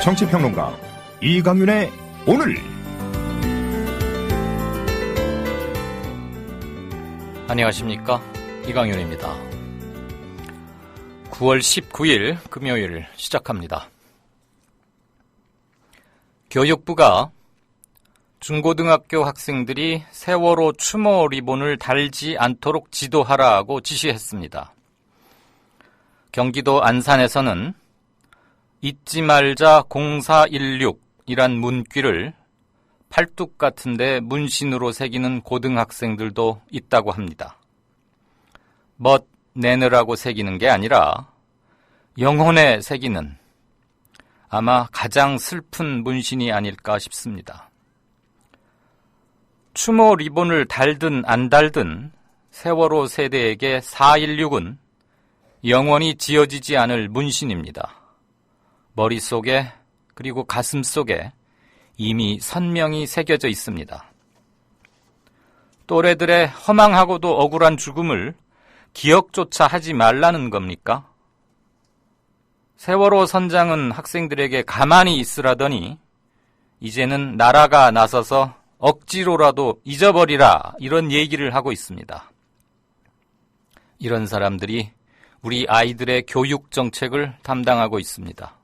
정치평론가 이강윤의 오늘. 안녕하십니까, 이강윤입니다. 9월 19일 금요일 시작합니다. 교육부가 중고등학교 학생들이 세월호 추모 리본을 달지 않도록 지도하라고 지시했습니다. 경기도 안산에서는 잊지 말자 0416이란 문귀를 팔뚝 같은데 문신으로 새기는 고등학생들도 있다고 합니다. 멋 내느라고 새기는 게 아니라 영혼에 새기는 아마 가장 슬픈 문신이 아닐까 싶습니다. 추모 리본을 달든 안 달든 세월호 세대에게 416은 영원히 지워지지 않을 문신입니다. 머릿속에 그리고 가슴속에 이미 선명히 새겨져 있습니다. 또래들의 허망하고도 억울한 죽음을 기억조차 하지 말라는 겁니까? 세월호 선장은 학생들에게 가만히 있으라더니 이제는 나라가 나서서 억지로라도 잊어버리라, 이런 얘기를 하고 있습니다. 이런 사람들이 우리 아이들의 교육 정책을 담당하고 있습니다.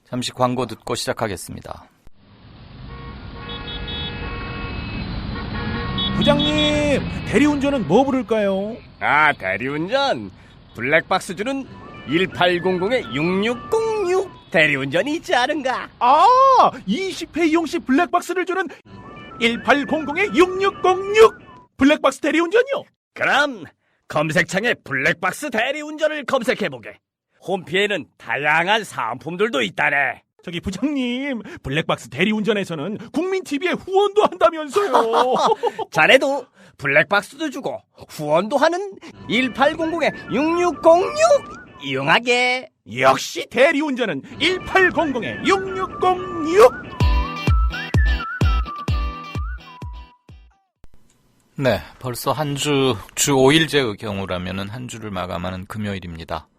잠시 광고 듣고 시작하겠습니다. 부장님, 대리운전은 뭐 부를까요? 대리운전 블랙박스 주는 1800-6606 대리운전이 있지 않은가? 20회 이용시 블랙박스를 주는 1800-6606 블랙박스 대리운전이요? 그럼 검색창에 블랙박스 대리운전을 검색해보게. 홈피에는 다양한 사은품들도 있다네. 저기 부장님, 블랙박스 대리운전에서는 국민TV에 후원도 한다면서요. 자네도 블랙박스도 주고 후원도 하는 1800-6606 이용하게. 역시 대리운전은 1800-6606. 네, 벌써 주 5일제의 경우라면 한 주를 마감하는 금요일입니다.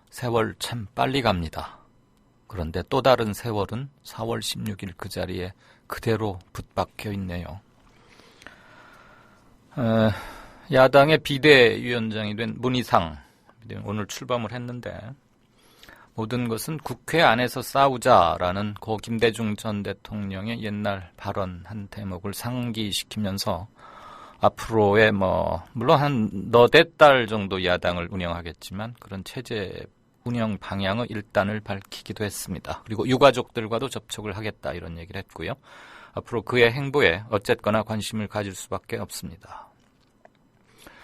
세월 참 빨리 갑니다. 그런데 또 다른 세월은 4월 16일 그 자리에 그대로 붙박혀 있네요. 야당의 비대위원장이 된 문희상, 오늘 출범을 했는데, 모든 것은 국회 안에서 싸우자라는 고 김대중 전 대통령의 옛날 발언 한 대목을 상기시키면서 앞으로의 물론 한 너댓 달 정도 야당을 운영하겠지만 그런 체제 운영 방향의 일단을 밝히기도 했습니다. 그리고 유가족들과도 접촉을 하겠다, 이런 얘기를 했고요. 앞으로 그의 행보에 어쨌거나 관심을 가질 수밖에 없습니다.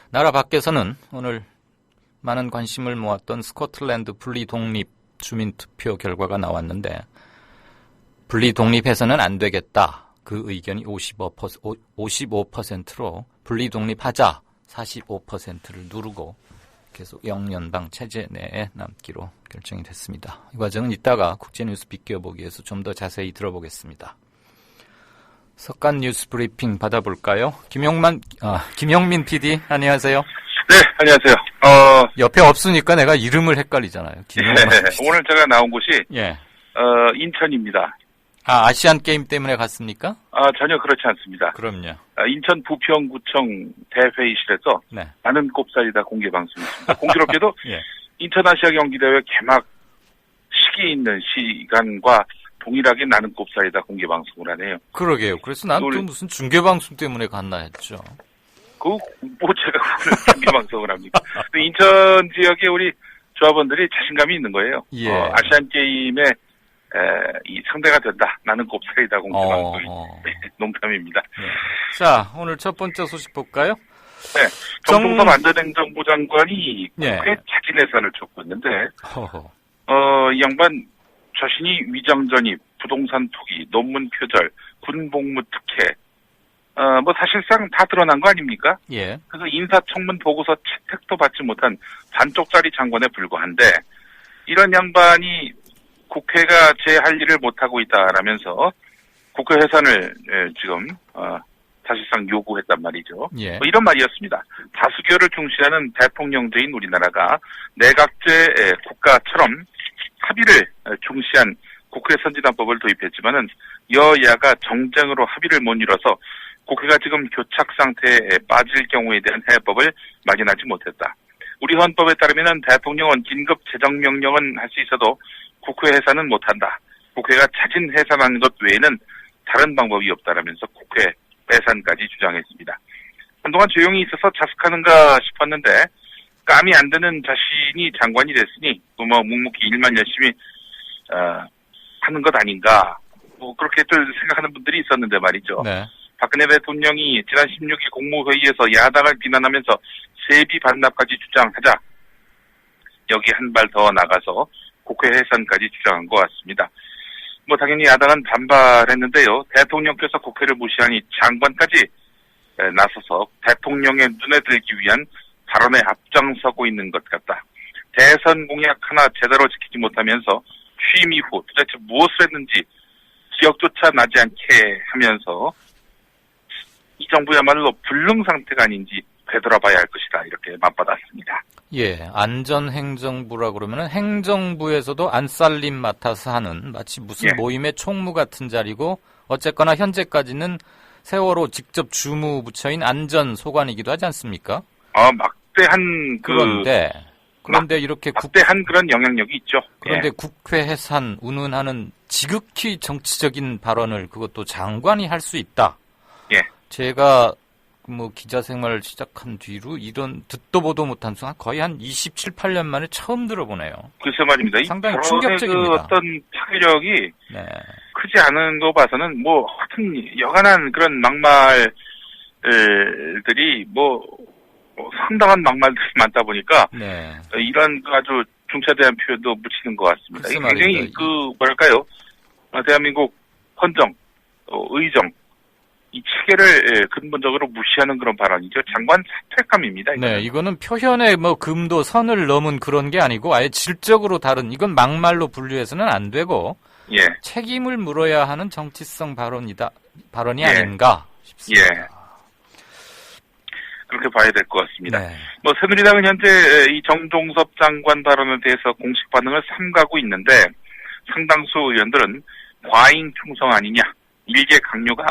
나라 밖에서는 오늘 많은 관심을 모았던 스코틀랜드 분리독립 주민투표 결과가 나왔는데, 분리독립해서는 안 되겠다, 그 의견이 55%로 분리독립하자 45%를 누르고 계속 영연방 체제 내에 남기로 결정이 됐습니다. 이 과정은 이따가 국제뉴스 비껴보기에서 좀 더 자세히 들어보겠습니다. 석간 뉴스 브리핑 받아볼까요? 김용민 PD, 안녕하세요. 네, 안녕하세요. 옆에 없으니까 내가 이름을 헷갈리잖아요. 김용만 PD. 오늘 제가 나온 곳이 예. 인천입니다. 아시안 게임 때문에 갔습니까? 전혀 그렇지 않습니다. 그럼요. 인천 부평구청 대회의실에서 네. 나는 꼽사리다 공개 방송했습니다. 공교롭게도 예. 인천 아시아 경기대회 개막 시기 있는 시간과 동일하게 나는 꼽사리다 공개 방송을 하네요. 그러게요. 그래서 난 또 무슨 중계방송 때문에 갔나 했죠. 제가 오늘 공개 방송을 합니까? 인천 지역에 우리 조합원들이 자신감이 있는 거예요. 예. 아시안 게임에 이 상대가 된다. 나는 곱살이다 공개방송. 농담입니다. 네. 자, 오늘 첫 번째 소식 볼까요? 네, 정동섭 안전행정부 장관이 예. 국회 자진 해산을 촉구 했는데, 허허. 이 양반 자신이 위장 전입, 부동산 투기, 논문 표절, 군복무 특혜, 사실상 다 드러난 거 아닙니까? 예. 그래서 인사청문 보고서 채택도 받지 못한 반쪽짜리 장관에 불과한데, 이런 양반이 국회가 제 할 일을 못하고 있다라면서 국회 해산을 지금 사실상 요구했단 말이죠. 예. 이런 말이었습니다. 다수결을 중시하는 대통령제인 우리나라가 내각제 국가처럼 합의를 중시한 국회 선진화법을 도입했지만은 여야가 정쟁으로 합의를 못 이뤄서 국회가 지금 교착 상태에 빠질 경우에 대한 해법을 마련하지 못했다. 우리 헌법에 따르면은 대통령은 긴급 재정명령은 할 수 있어도 국회 해산은 못한다. 국회가 자진 해산하는 것 외에는 다른 방법이 없다라면서 국회 빼산까지 주장했습니다. 한동안 조용히 있어서 자숙하는가 싶었는데 깜이 안 드는 자신이 장관이 됐으니 또 뭐 묵묵히 일만 열심히 하는 것 아닌가 뭐 그렇게들 생각하는 분들이 있었는데 말이죠. 네. 박근혜 대통령이 지난 16일 국무회의에서 야당을 비난하면서 세비 반납까지 주장하자 여기 한 발 더 나가서 국회 해산까지 주장한 것 같습니다. 뭐 당연히 야당은 반발했는데요. 대통령께서 국회를 무시하니 장관까지 나서서 대통령의 눈에 들기 위한 발언에 앞장서고 있는 것 같다. 대선 공약 하나 제대로 지키지 못하면서 취임 이후 도대체 무엇을 했는지 기억조차 나지 않게 하면서 이 정부야말로 불능 상태가 아닌지 되돌아봐야 할 것이다. 이렇게 맞받았습니다. 예, 안전행정부라 그러면은 행정부에서도 안살림 맡아서 하는 마치 무슨 예. 모임의 총무 같은 자리고 어쨌거나 현재까지는 세월호 직접 주무부처인 안전소관이기도 하지 않습니까? 막대한 그런데 이렇게 막대한 그런 영향력이 있죠. 그런데 예. 국회 해산 운운하는 지극히 정치적인 발언을 그것도 장관이 할 수 있다. 예. 제가 뭐 기자 생활을 시작한 뒤로 이런 듣도 보도 못한 순간 거의 한 27, 8년 만에 처음 들어보네요. 글쎄 말입니다. 이 상당히 발언의 충격적입니다. 그 어떤 파괴력이 네. 크지 않은 거 봐서는 뭐 하여튼 여간한 그런 막말들이 뭐 상당한 막말들이 많다 보니까 네. 이런 아주 중차대한 표현도 묻히는 것 같습니다. 글쎄 이게 굉장히 말입니다. 뭐랄까요? 대한민국 헌정, 의정 이 체계를 근본적으로 무시하는 그런 발언이죠. 장관 사퇴감입니다. 네, 이거는 표현의 뭐 금도 선을 넘은 그런 게 아니고 아예 질적으로 다른 이건 막말로 분류해서는 안 되고 예, 책임을 물어야 하는 정치성 발언이 예. 아닌가 싶습니다. 예. 그렇게 봐야 될 것 같습니다. 네. 뭐 새누리당은 현재 이 정종섭 장관 발언에 대해서 공식 반응을 삼가고 있는데 상당수 의원들은 과잉 충성 아니냐, 일개 강요가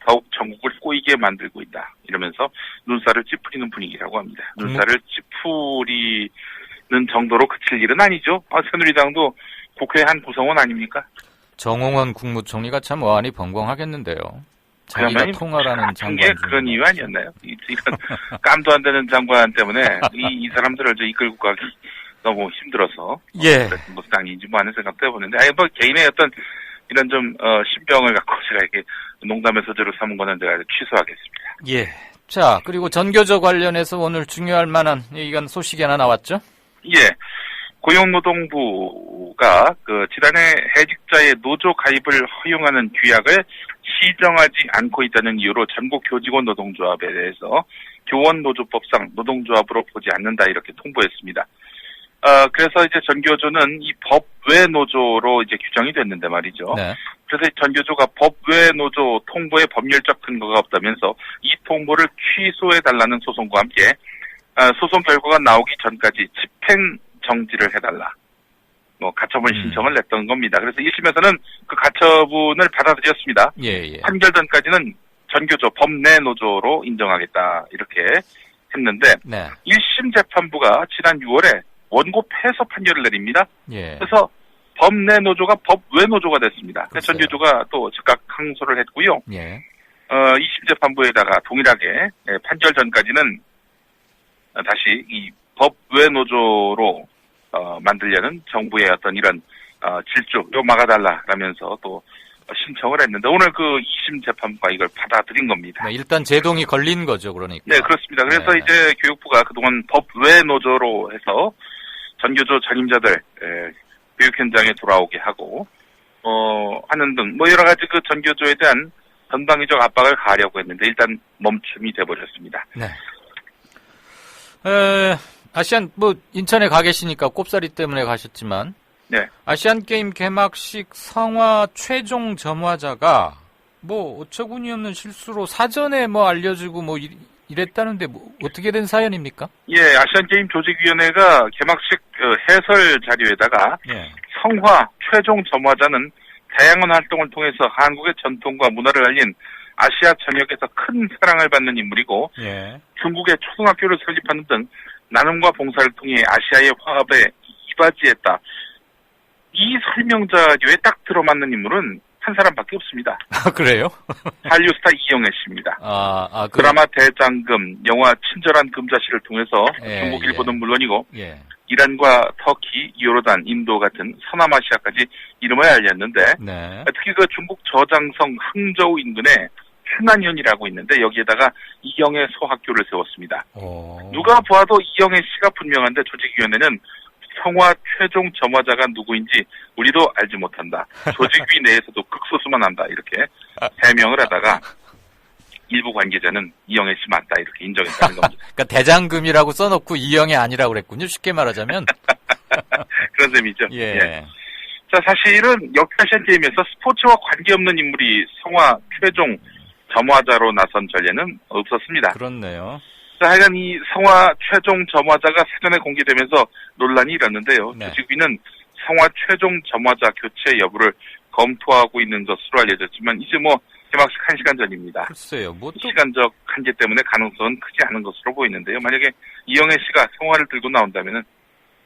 더욱 전국을 꼬이게 만들고 있다. 이러면서 눈살을 찌푸리는 분위기라고 합니다. 눈살을 찌푸리는 정도로 그칠 일은 아니죠. 새누리당도 국회 한 구성원 아닙니까? 정홍원 국무총리가 참 어안이 벙벙하겠는데요. 자기가 그러면 통화라는 장관 장관 그런 이유 아니었나요? 이런 깜도 안 되는 장관 때문에 이 사람들을 이끌고 가기 너무 힘들어서 예. 무슨 당인지 뭐 하는 생각도 해보는데 뭐 개인의 어떤 이런 좀 신병을 갖고 제가 이렇게 농담의 소재로 삼은 거는 제가 취소하겠습니다. 예. 자, 그리고 전교조 관련해서 오늘 중요할 만한 이건 소식이 하나 나왔죠? 예. 고용노동부가 지난해 해직자의 노조 가입을 허용하는 규약을 시정하지 않고 있다는 이유로 전국 교직원 노동조합에 대해서 교원노조법상 노동조합으로 보지 않는다 이렇게 통보했습니다. 그래서 이제 전교조는 이 법외 노조로 이제 규정이 됐는데 말이죠. 네. 그래서 전교조가 법외 노조 통보에 법률적 근거가 없다면서 이 통보를 취소해달라는 소송과 함께 소송 결과가 나오기 전까지 집행 정지를 해달라. 가처분 신청을 냈던 겁니다. 그래서 1심에서는 그 가처분을 받아들였습니다. 예. 판결 전까지는 전교조 법내 노조로 인정하겠다 이렇게 했는데 네. 1심 재판부가 지난 6월에 원고 패소 판결을 내립니다. 예. 그래서 법내 노조가 법외 노조가 됐습니다. 글쎄요. 전교조가 또 즉각 항소를 했고요. 예. 2심 재판부에다가 동일하게 판결 전까지는 다시 이 법외 노조로 만들려는 정부의 어떤 이런 질주 요 막아달라라면서 또 신청을 했는데 오늘 그 2심 재판부가 이걸 받아들인 겁니다. 네, 일단 제동이 걸린 거죠, 그러니까. 네, 그렇습니다. 그래서 네. 이제 교육부가 그동안 법외 노조로 해서 전교조 전임자들 교육 현장에 돌아오게 하고 하는 등 뭐 여러 가지 그 전교조에 대한 전방위적 압박을 가하려고 했는데 일단 멈춤이 돼버렸습니다. 네. 아시안 인천에 가 계시니까 꼽사리 때문에 가셨지만 네. 아시안 게임 개막식 성화 최종 점화자가 어처구니 없는 실수로 사전에 알려주고 이랬다는데 어떻게 된 사연입니까? 예, 아시안 게임 조직위원회가 개막식 해설 자료에다가 예. 성화 최종 점화자는 다양한 활동을 통해서 한국의 전통과 문화를 알린 아시아 전역에서 큰 사랑을 받는 인물이고 예. 중국의 초등학교를 설립하는 등 나눔과 봉사를 통해 아시아의 화합에 이바지했다. 이 설명자 뇌에 딱 들어맞는 인물은 한 사람밖에 없습니다. 아, 그래요? 한류 스타 이영애 씨입니다. 드라마 대장금, 영화 친절한 금자씨를 통해서 중국, 일본은 물론이고 예. 이란과 터키, 요르단, 인도 같은 서남아시아까지 이름을 알렸는데 네. 특히 그 중국 저장성 항저우 인근에 휴난현이라고 있는데 여기에다가 이영애 소학교를 세웠습니다. 누가 보아도 이영애 씨가 분명한데 조직위원회는 성화 최종 점화자가 누구인지 우리도 알지 못한다. 조직위 내에서도 극소수만 안다. 이렇게 해명을 하다가 일부 관계자는 이영애 씨 맞다. 이렇게 인정했다는 겁니다. 그러니까 대장금이라고 써놓고 이영애 아니라고 그랬군요. 쉽게 말하자면. 그런 셈이죠. 예. 예. 자, 사실은 역아시안게임에서 스포츠와 관계없는 인물이 성화 최종 점화자로 나선 전례는 없었습니다. 그렇네요. 자, 하여간 이 성화 최종 점화자가 사전에 공개되면서 논란이 일었는데요. 네. 조직위는 성화 최종 점화자 교체 여부를 검토하고 있는 것으로 알려졌지만 이제 뭐 개막식 1시간 전입니다. 글쎄요. 뭐 또 시간적 한계 때문에 가능성은 크지 않은 것으로 보이는데요. 만약에 이영애 씨가 성화를 들고 나온다면은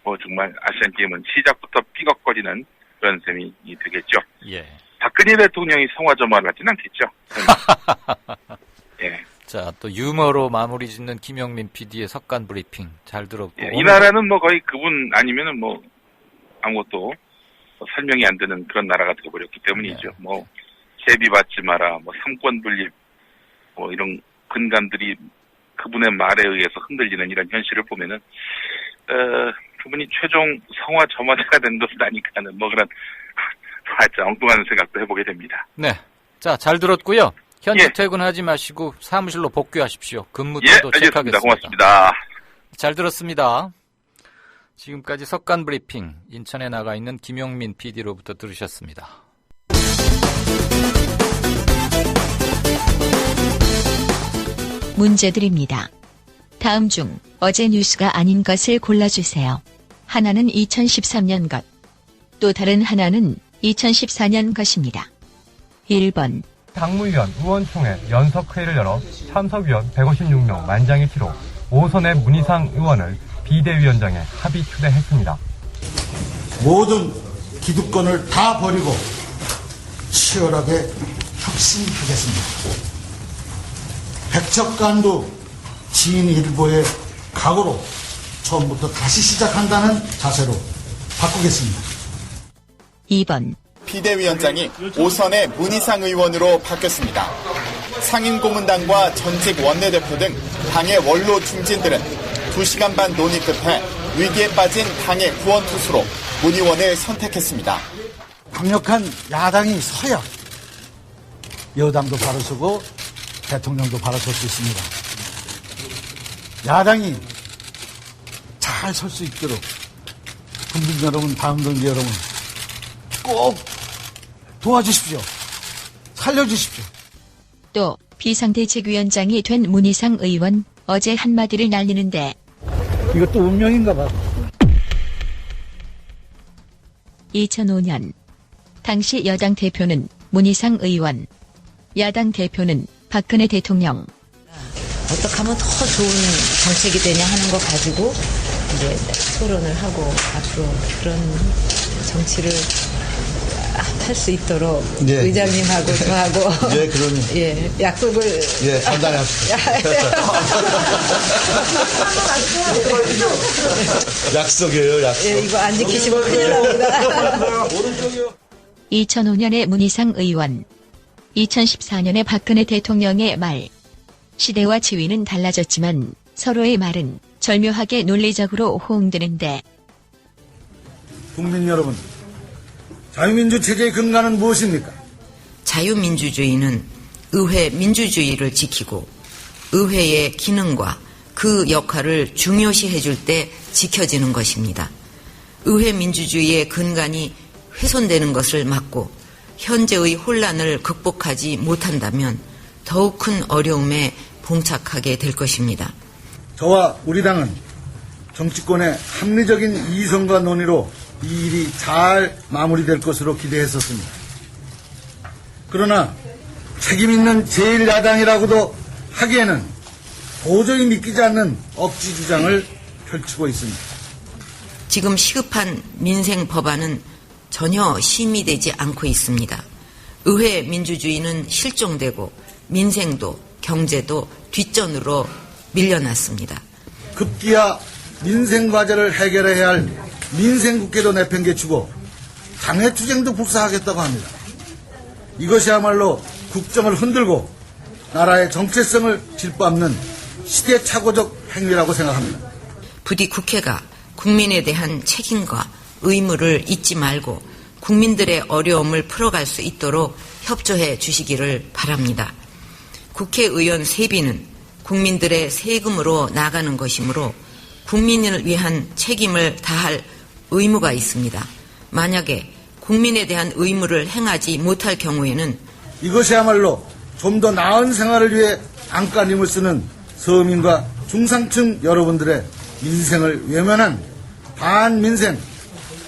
뭐 정말 아시안 게임은 시작부터 삐걱거리는 그런 셈이 되겠죠. 예. 박근혜 대통령이 성화 점화를 하진 않겠죠. 예. 자, 또 유머로 마무리 짓는 김영민 PD의 석간 브리핑 잘 들었고. 예, 이 나라는 뭐 거의 그분 아니면은 뭐 아무것도 설명이 안 되는 그런 나라가 되어버렸기 때문이죠. 네. 뭐 세비 받지 마라, 뭐 삼권 분립, 뭐 이런 근간들이 그분의 말에 의해서 흔들리는 이런 현실을 보면은 그분이 최종 성화 점화자가 된 것은 아닐까 하는 뭐 그런 살짝 엉뚱한 생각도 해보게 됩니다. 네. 자, 잘 들었고요. 현직 예. 퇴근하지 마시고 사무실로 복귀하십시오. 근무 예, 태도 알겠습니다. 체크하겠습니다. 고맙습니다. 잘 들었습니다. 지금까지 석간 브리핑 인천에 나가 있는 김용민 PD로부터 들으셨습니다. 문제 드립니다. 다음 중 어제 뉴스가 아닌 것을 골라주세요. 하나는 2013년 것, 또 다른 하나는 2014년 것입니다. 1번, 당무위원 의원총회 연석회의를 열어 참석위원 156명 만장일 치로 5선의 문희상 의원을 비대위원장에 합의 추대했습니다. 모든 기득권을 다 버리고 치열하게 혁신하겠습니다. 백척간도 지인일보의 각오로 처음부터 다시 시작한다는 자세로 바꾸겠습니다. 2번, 비대위원장이 5선의 문희상 의원으로 바뀌었습니다. 상임고문단과 전직 원내대표 등 당의 원로 중진들은 2시간 반 논의 끝에 위기에 빠진 당의 구원투수로 문 의원을 선택했습니다. 강력한 야당이 서야 여당도 바로 서고 대통령도 바로 설 수 있습니다. 야당이 잘 설 수 있도록 국민 여러분, 당동지 여러분 꼭 도와주십시오. 살려주십시오. 또 비상대책위원장이 된 문희상 의원 어제 한마디를 날리는데 이것도 운명인가 봐. 2005년 당시 여당 대표는 문희상 의원, 야당 대표는 박근혜 대통령. 어떻게 하면 더 좋은 정책이 되냐 하는 거 가지고 이제 토론을 하고 앞으로 그런 정치를 할 수 있도록 네. 의장님하고 저하고 네, 그러면. 예, 약속을 예, 단단히 합시다. 약속이에요, 약속. 예, 이거 안 지키시면 큰일 납니다. 2005년에 문희상 의원, 2014년에 박근혜 대통령의 말. 시대와 지위는 달라졌지만 서로의 말은 절묘하게 논리적으로 호응되는데 국민 여러분, 자유민주 체제의 근간은 무엇입니까? 자유민주주의는 의회 민주주의를 지키고 의회의 기능과 그 역할을 중요시 해줄 때 지켜지는 것입니다. 의회 민주주의의 근간이 훼손되는 것을 막고 현재의 혼란을 극복하지 못한다면 더욱 큰 어려움에 봉착하게 될 것입니다. 저와 우리 당은 정치권의 합리적인 이성과 논의로 이 일이 잘 마무리될 것으로 기대했었습니다. 그러나 책임 있는 제1야당이라고도 하기에는 도저히 믿기지 않는 억지 주장을 펼치고 있습니다. 지금 시급한 민생 법안은 전혀 심의되지 않고 있습니다. 의회 민주주의는 실종되고 민생도 경제도 뒷전으로 밀려났습니다. 급기야 민생 과제를 해결해야 할 민생국회도 내팽개치고 장외투쟁도 불사하겠다고 합니다. 이것이야말로 국정을 흔들고 나라의 정체성을 질주하는 시대착오적 행위라고 생각합니다. 부디 국회가 국민에 대한 책임과 의무를 잊지 말고 국민들의 어려움을 풀어갈 수 있도록 협조해 주시기를 바랍니다. 국회의원 세비는 국민들의 세금으로 나가는 것이므로 국민을 위한 책임을 다할 의무가 있습니다. 만약에 국민에 대한 의무를 행하지 못할 경우에는 이것이야말로 좀 더 나은 생활을 위해 안간힘을 쓰는 서민과 중상층 여러분들의 민생을 외면한 반민생,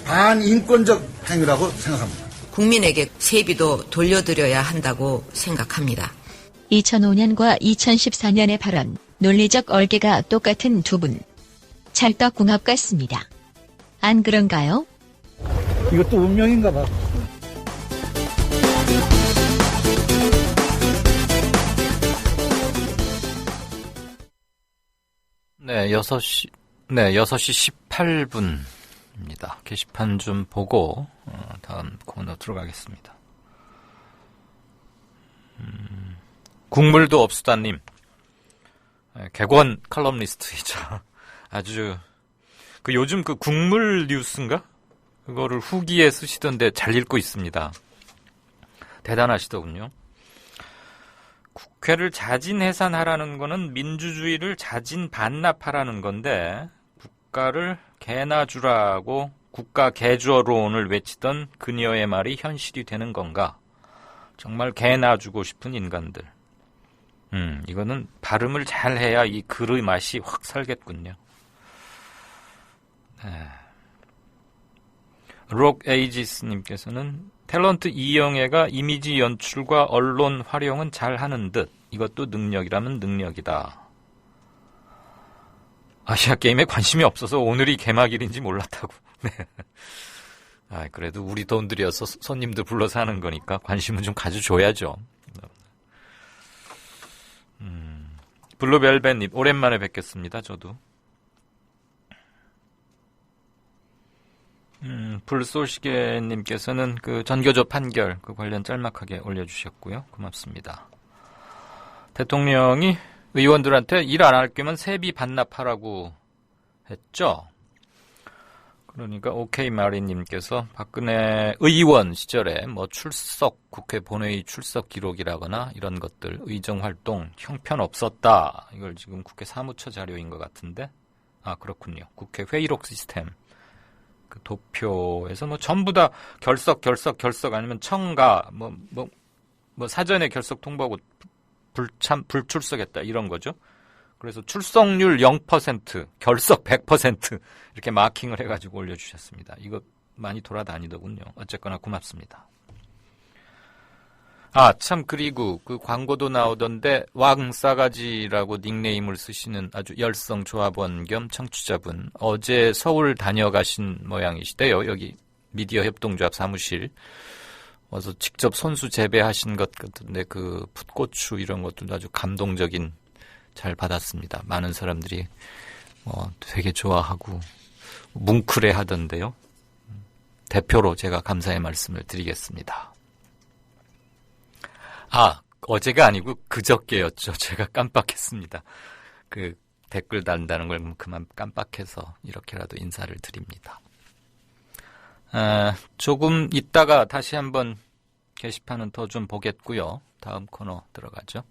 반인권적 행위라고 생각합니다. 국민에게 세비도 돌려드려야 한다고 생각합니다. 2005년과 2014년의 발언, 논리적 얼개가 똑같은 두 분. 찰떡궁합 같습니다. 안 그런가요? 이것도 운명인가 봐. 네, 6시 18분입니다. 게시판 좀 보고 다음 코너 들어가겠습니다. 국물도 없수다님, 객원 칼럼니스트이자 아주 요즘 그 국물 뉴스인가? 그거를 후기에 쓰시던데 잘 읽고 있습니다. 대단하시더군요. 국회를 자진해산하라는 거는 민주주의를 자진 반납하라는 건데 국가를 개나 주라고 국가 개조론을 외치던 그녀의 말이 현실이 되는 건가? 정말 개나 주고 싶은 인간들. 이거는 발음을 잘 해야 이 글의 맛이 확 살겠군요. 네. 록 에이지스님께서는 탤런트 이영애가 이미지 연출과 언론 활용은 잘하는 듯. 이것도 능력이라면 능력이다. 아시아게임에 관심이 없어서 오늘이 개막일인지 몰랐다고. 네. 그래도 우리 돈 들여서 손님들 불러서 하는 거니까 관심은 좀 가져줘야죠. 블루벨벳님, 오랜만에 뵙겠습니다. 저도. 불쏘시개님께서는 그 전교조 판결 그 관련 짤막하게 올려주셨고요. 고맙습니다. 대통령이 의원들한테 일 안 할 거면 세비 반납하라고 했죠. 그러니까 오케이 마리님께서 박근혜 의원 시절에 국회 본회의 출석 기록이라거나 이런 것들 의정활동 형편없었다. 이걸 지금 국회 사무처 자료인 것 같은데 그렇군요. 국회 회의록 시스템 그 도표에서 전부 다 결석 아니면 청가 사전에 결석 통보하고 불출석했다 이런 거죠. 그래서 출석률 0%, 결석 100% 이렇게 마킹을 해가지고 올려주셨습니다. 이거 많이 돌아다니더군요. 어쨌거나 고맙습니다. 참 그리고 그 광고도 나오던데 왕싸가지라고 닉네임을 쓰시는 아주 열성 조합원 겸 청취자분 어제 서울 다녀가신 모양이시대요. 여기 미디어 협동조합 사무실 와서 직접 손수 재배하신 것 같은데 그 풋고추 이런 것들도 아주 감동적인 잘 받았습니다. 많은 사람들이 되게 좋아하고 뭉클해 하던데요. 대표로 제가 감사의 말씀을 드리겠습니다. 어제가 아니고 그저께였죠. 제가 깜빡했습니다. 그 댓글 단다는 걸 그만 깜빡해서 이렇게라도 인사를 드립니다. 조금 있다가 다시 한번 게시판은 더 좀 보겠고요. 다음 코너 들어가죠.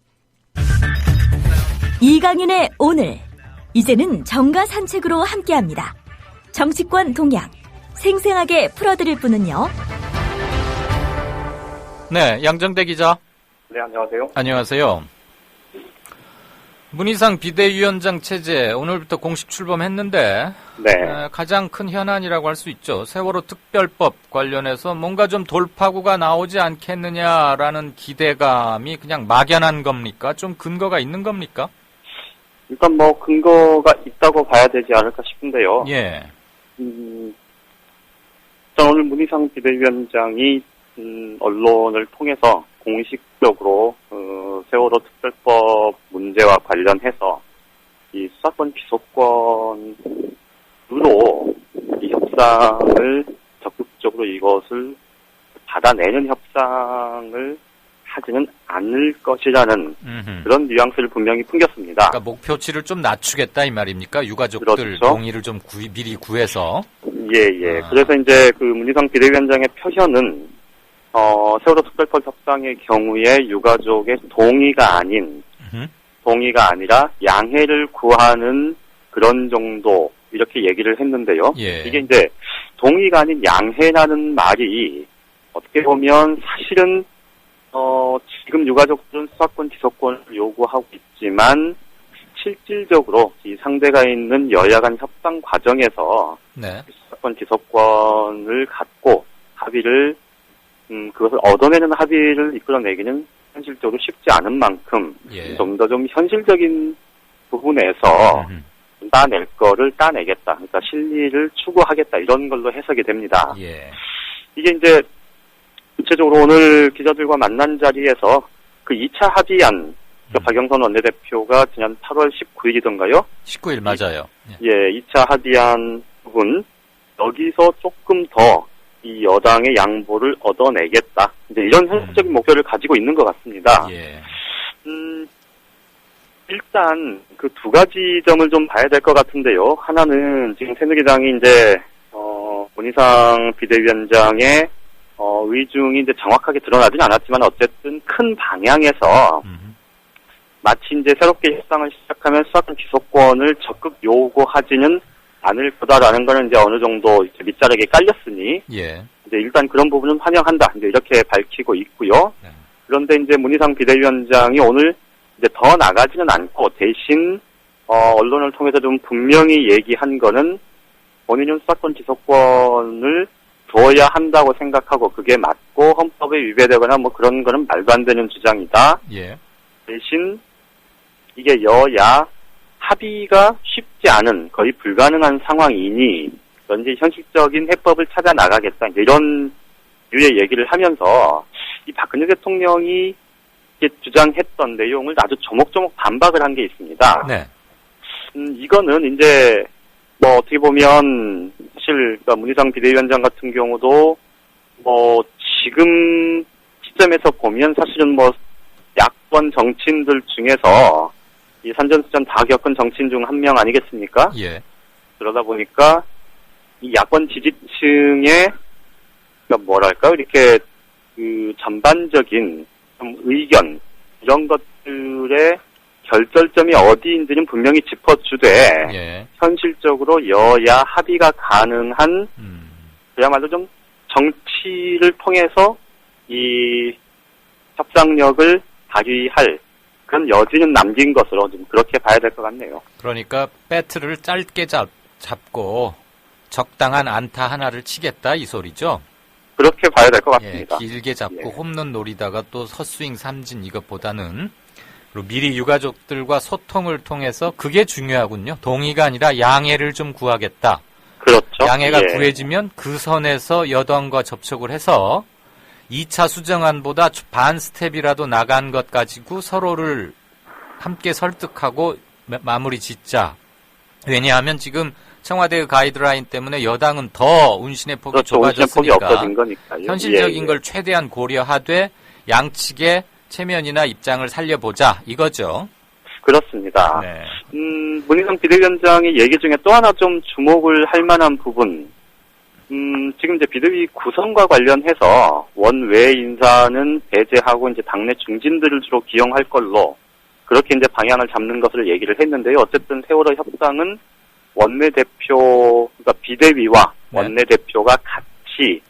이강윤의 오늘, 이제는 정가 산책으로 함께합니다. 정치권 동향 생생하게 풀어드릴 분은요. 네, 양정대 기자. 네, 안녕하세요. 안녕하세요. 문희상 비대위원장 체제 오늘부터 공식 출범했는데 네. 가장 큰 현안이라고 할 수 있죠. 세월호 특별법 관련해서 뭔가 좀 돌파구가 나오지 않겠느냐라는 기대감이 그냥 막연한 겁니까? 좀 근거가 있는 겁니까? 일단 뭐 근거가 있다고 봐야 되지 않을까 싶은데요. 예. 일단 오늘 문희상 비대위원장이 언론을 통해서 공식적으로 세월호 특별법 문제와 관련해서 이 수사권 기소권으로 이 협상을 적극적으로 이것을 받아내는 협상을 하지는 않을 것이라는 그런 뉘앙스를 분명히 풍겼습니다. 그러니까 목표치를 좀 낮추겠다 이 말입니까? 유가족들 그렇죠. 동의를 좀 미리 구해서. 예. 그래서 이제 그 문희상 비대위원장의 표현은 세월호 특별법 협상의 경우에 유가족의 동의가 아니라 양해를 구하는 그런 정도 이렇게 얘기를 했는데요. 예. 이게 이제 동의가 아닌 양해라는 말이 어떻게 보면 사실은 지금 유가족들은 수사권 기소권을 요구하고 있지만 실질적으로 이 상대가 있는 여야 간 협상 과정에서 네. 수사권 기소권을 갖고 합의를 그것을 얻어내는 합의를 이끌어내기는 현실적으로 쉽지 않은 만큼 좀 더 좀 현실적인 부분에서 따낼 거를 따내겠다. 그러니까 실리를 추구하겠다. 이런 걸로 해석이 됩니다. 예. 이게 이제 구체적으로 오늘 기자들과 만난 자리에서 그 2차 합의안 박영선 원내대표가 지난 8월 19일이던가요? 19일 맞아요. 예, 2차 합의안 부분 여기서 조금 더 이 여당의 양보를 얻어내겠다. 이제 이런 현실적인 목표를 가지고 있는 것 같습니다. 예. 일단 그 두 가지 점을 좀 봐야 될 것 같은데요. 하나는 지금 새누리당이 이제 문희상 비대위원장의 의중이 이제 정확하게 드러나진 않았지만 어쨌든 큰 방향에서 마치 이제 새롭게 협상을 시작하면 수사권 기소권을 적극 요구하지는 않을 거다라는 거는 이제 어느 정도 이제 밑자락에 깔렸으니 예. 이제 일단 그런 부분은 환영한다. 이제 이렇게 밝히고 있고요. 그런데 이제 문희상 비대위원장이 오늘 이제 더 나가지는 않고 대신 언론을 통해서 좀 분명히 얘기한 거는 본인은 수사권 기소권을 둬야 한다고 생각하고 그게 맞고 헌법에 위배되거나 뭐 그런 거는 말도 안 되는 주장이다. 예. 대신 이게 여야 합의가 쉽지 않은 거의 불가능한 상황이니 현재 현실적인 해법을 찾아 나가겠다. 이런 류의 얘기를 하면서 이 박근혜 대통령이 주장했던 내용을 아주 조목조목 반박을 한 게 있습니다. 네. 이거는 이제 뭐 어떻게 보면 사실 그러니까 문희상 비대위원장 같은 경우도 뭐 지금 시점에서 보면 사실은 뭐 야권 정치인들 중에서 이 산전수전 다 겪은 정치인 중 한 명 아니겠습니까? 예. 그러다 보니까 이 야권 지지층의 그러니까 뭐랄까 이렇게 그 전반적인 좀 의견 이런 것들의 결절점이 어디인지는 분명히 짚어주되 현실적으로 여야 합의가 가능한 그야말로 좀 정치를 통해서 이 협상력을 발휘할 그런 여지는 남긴 것으로 좀 그렇게 봐야 될 것 같네요. 그러니까 배트를 짧게 잡고 적당한 안타 하나를 치겠다 이 소리죠? 그렇게 봐야 될 것 같습니다. 길게 잡고 홈런 노리다가 또 헛스윙 삼진 이것보다는 그리고 미리 유가족들과 소통을 통해서 그게 중요하군요. 동의가 아니라 양해를 좀 구하겠다. 그렇죠. 양해가 구해지면 그 선에서 여당과 접촉을 해서 2차 수정안보다 반 스텝이라도 나간 것 가지고 서로를 함께 설득하고 마무리 짓자. 왜냐하면 지금 청와대의 가이드라인 때문에 여당은 더 운신의 폭이 좁아졌으니까 없어진 거니까요. 현실적인 걸 최대한 고려하되 양측의 체면이나 입장을 살려보자 이거죠. 그렇습니다. 네. 문희상 비대위원장의 얘기 중에 또 하나 좀 주목을 할 만한 부분 지금 이제 비대위 구성과 관련해서 원외 인사는 배제하고 이제 당내 중진들을 주로 기용할 걸로 그렇게 이제 방향을 잡는 것을 얘기를 했는데요. 어쨌든 세월호 협상은 원내대표, 그러니까 비대위와 원내대표가 같이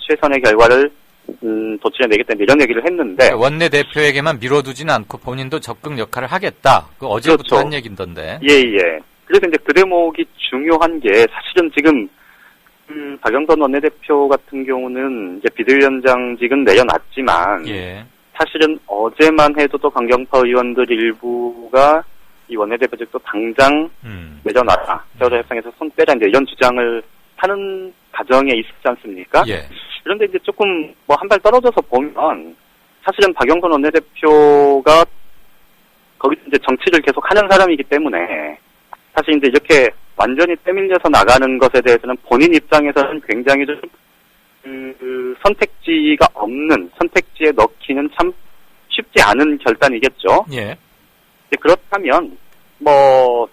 최선의 결과를 도출해내기 때문에 이런 얘기를 했는데. 원내 대표에게만 밀어두지는 않고 본인도 적극 역할을 하겠다. 그 어제부터 그렇죠. 한 얘긴던데. 예. 그래서 이제 그 대목이 중요한 게 사실은 지금 박영선 원내대표 같은 경우는 이제 비대위원장직은 내려놨지만 예. 사실은 어제만 해도 또 강경파 의원들 일부가 이 원내대표직도 당장 내려놔라. 세월호 협상에서 손 빼자 이제 이런 주장을 하는 과정에 있었지 않습니까? 예. 그런데 이제 조금 뭐 한 발 떨어져서 보면 사실은 박영선 원내대표가 거기서 이제 정치를 계속 하는 사람이기 때문에 사실 이제 이렇게 완전히 빼밀려서 나가는 것에 대해서는 본인 입장에서는 굉장히 좀 선택지가 없는 선택지에 넣기는 참 쉽지 않은 결단이겠죠. 예. 그렇다면 뭐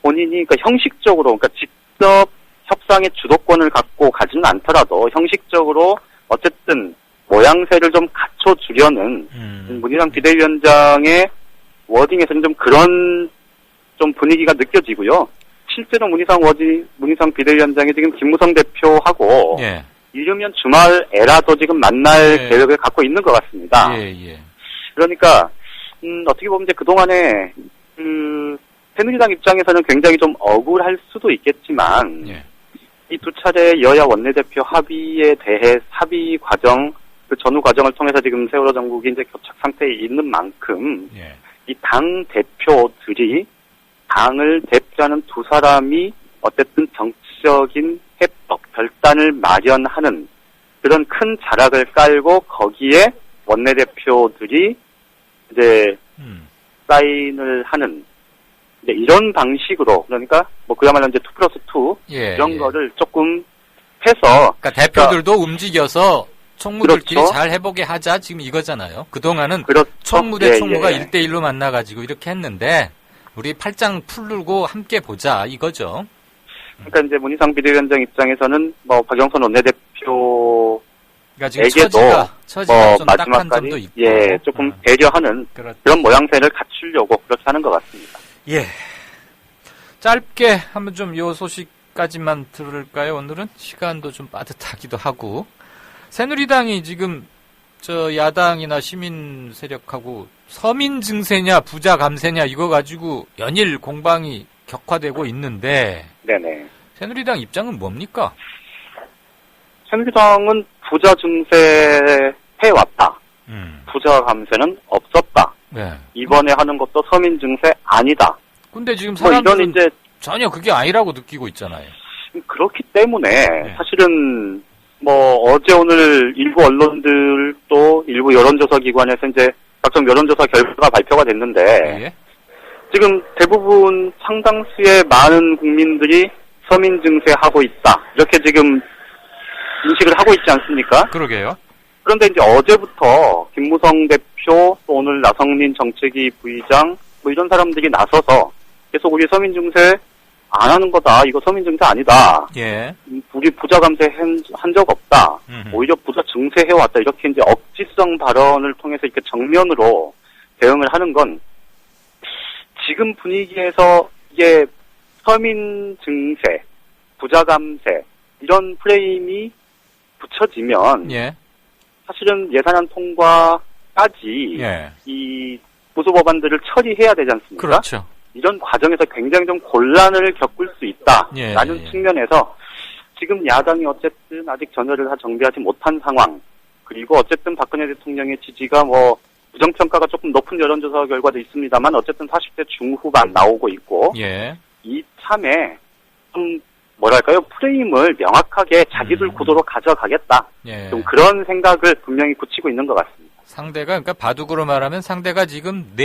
본인이 그 형식적으로 그러니까 직접 협상의 주도권을 갖고 가지는 않더라도 형식적으로 어쨌든 모양새를 좀 갖춰주려는 문희상 비대위원장의 워딩에서는 좀 그런 좀 분위기가 느껴지고요. 실제로 문희상 비대위원장이 지금 김무성 대표하고 예. 이르면 주말에라도 지금 만날 계획을 갖고 있는 것 같습니다. 예. 그러니까 어떻게 보면 이제 그동안에 새누리당 입장에서는 굉장히 좀 억울할 수도 있겠지만 이 두 차례 여야 원내대표 합의에 대해 합의 과정 그 전후 과정을 통해서 지금 세월호 정국이 이제 교착 상태에 있는 만큼 이 당 대표들이 당을 대표하는 두 사람이 어쨌든 정치적인 해법, 결단을 마련하는 그런 큰 자락을 깔고 거기에 원내대표들이 이제 사인을 하는 이제 이런 방식으로 그러니까 뭐 그야말로 이제 2+2 이런 거를 조금 해서 그러니까 대표들도 움직여서 총무들끼리 그렇죠. 잘 해보게 하자 지금 이거잖아요. 그동안은 그렇죠. 총무 대 총무가 예. 1대1로 만나가지고 이렇게 했는데 우리 팔짱 풀고 함께 보자 이거죠. 그러니까 이제 문희상 비대위원장 입장에서는 뭐 박영선 원내대표 그러니까 지금 에게도 처지가 좀 딱한 마지막까지 점도 있고. 조금 배려하는 그런 모양새를 갖추려고 그렇게 하는 것 같습니다. 예. 짧게 한번 좀 요 소식까지만 들을까요? 오늘은 시간도 좀 빠듯하기도 하고 새누리당이 지금 저 야당이나 시민 세력하고 서민 증세냐 부자 감세냐 이거 가지고 연일 공방이 격화되고 있는데 네네. 새누리당 입장은 뭡니까? 새누리당은 부자 증세 해왔다. 부자 감세는 없었다. 네. 이번에 하는 것도 서민 증세 아니다. 근데 지금 뭐 사람들은 이런 이제 전혀 그게 아니라고 느끼고 있잖아요. 그렇기 때문에 사실은 뭐 어제 오늘 일부 언론들도 일부 여론조사 기관에서 이제 각종 여론조사 결과가 발표가 됐는데 지금 대부분 상당수의 많은 국민들이 서민 증세하고 있다. 이렇게 지금 인식을 하고 있지 않습니까? 그러게요. 그런데 이제 어제부터 김무성 대표 또 오늘 나성민 정책위 부의장 뭐 이런 사람들이 나서서 계속 우리 서민 증세 안 하는 거다. 이거 서민 증세 아니다. 예. 우리 부자 감세 한 적 없다. 오히려 부자 증세해 왔다. 이렇게 이제 억지성 발언을 통해서 이렇게 정면으로 대응을 하는 건 지금 분위기에서 이게 서민 증세, 부자 감세 이런 프레임이 붙여지면 사실은 예산안 통과까지 이 보수 법안들을 처리해야 되지 않습니까? 그렇죠. 이런 과정에서 굉장히 좀 곤란을 겪을 수 있다라는 측면에서 지금 야당이 어쨌든 아직 전열을 다 정비하지 못한 상황 그리고 어쨌든 박근혜 대통령의 지지가 뭐 부정평가가 조금 높은 여론조사 결과도 있습니다만 어쨌든 40대 중후반 나오고 있고 이 참에 좀 뭐랄까요 프레임을 명확하게 자기들 구도로 가져가겠다 좀 그런 생각을 분명히 굳히고 있는 것 같습니다. 상대가 그러니까 바둑으로 말하면 상대가 지금 4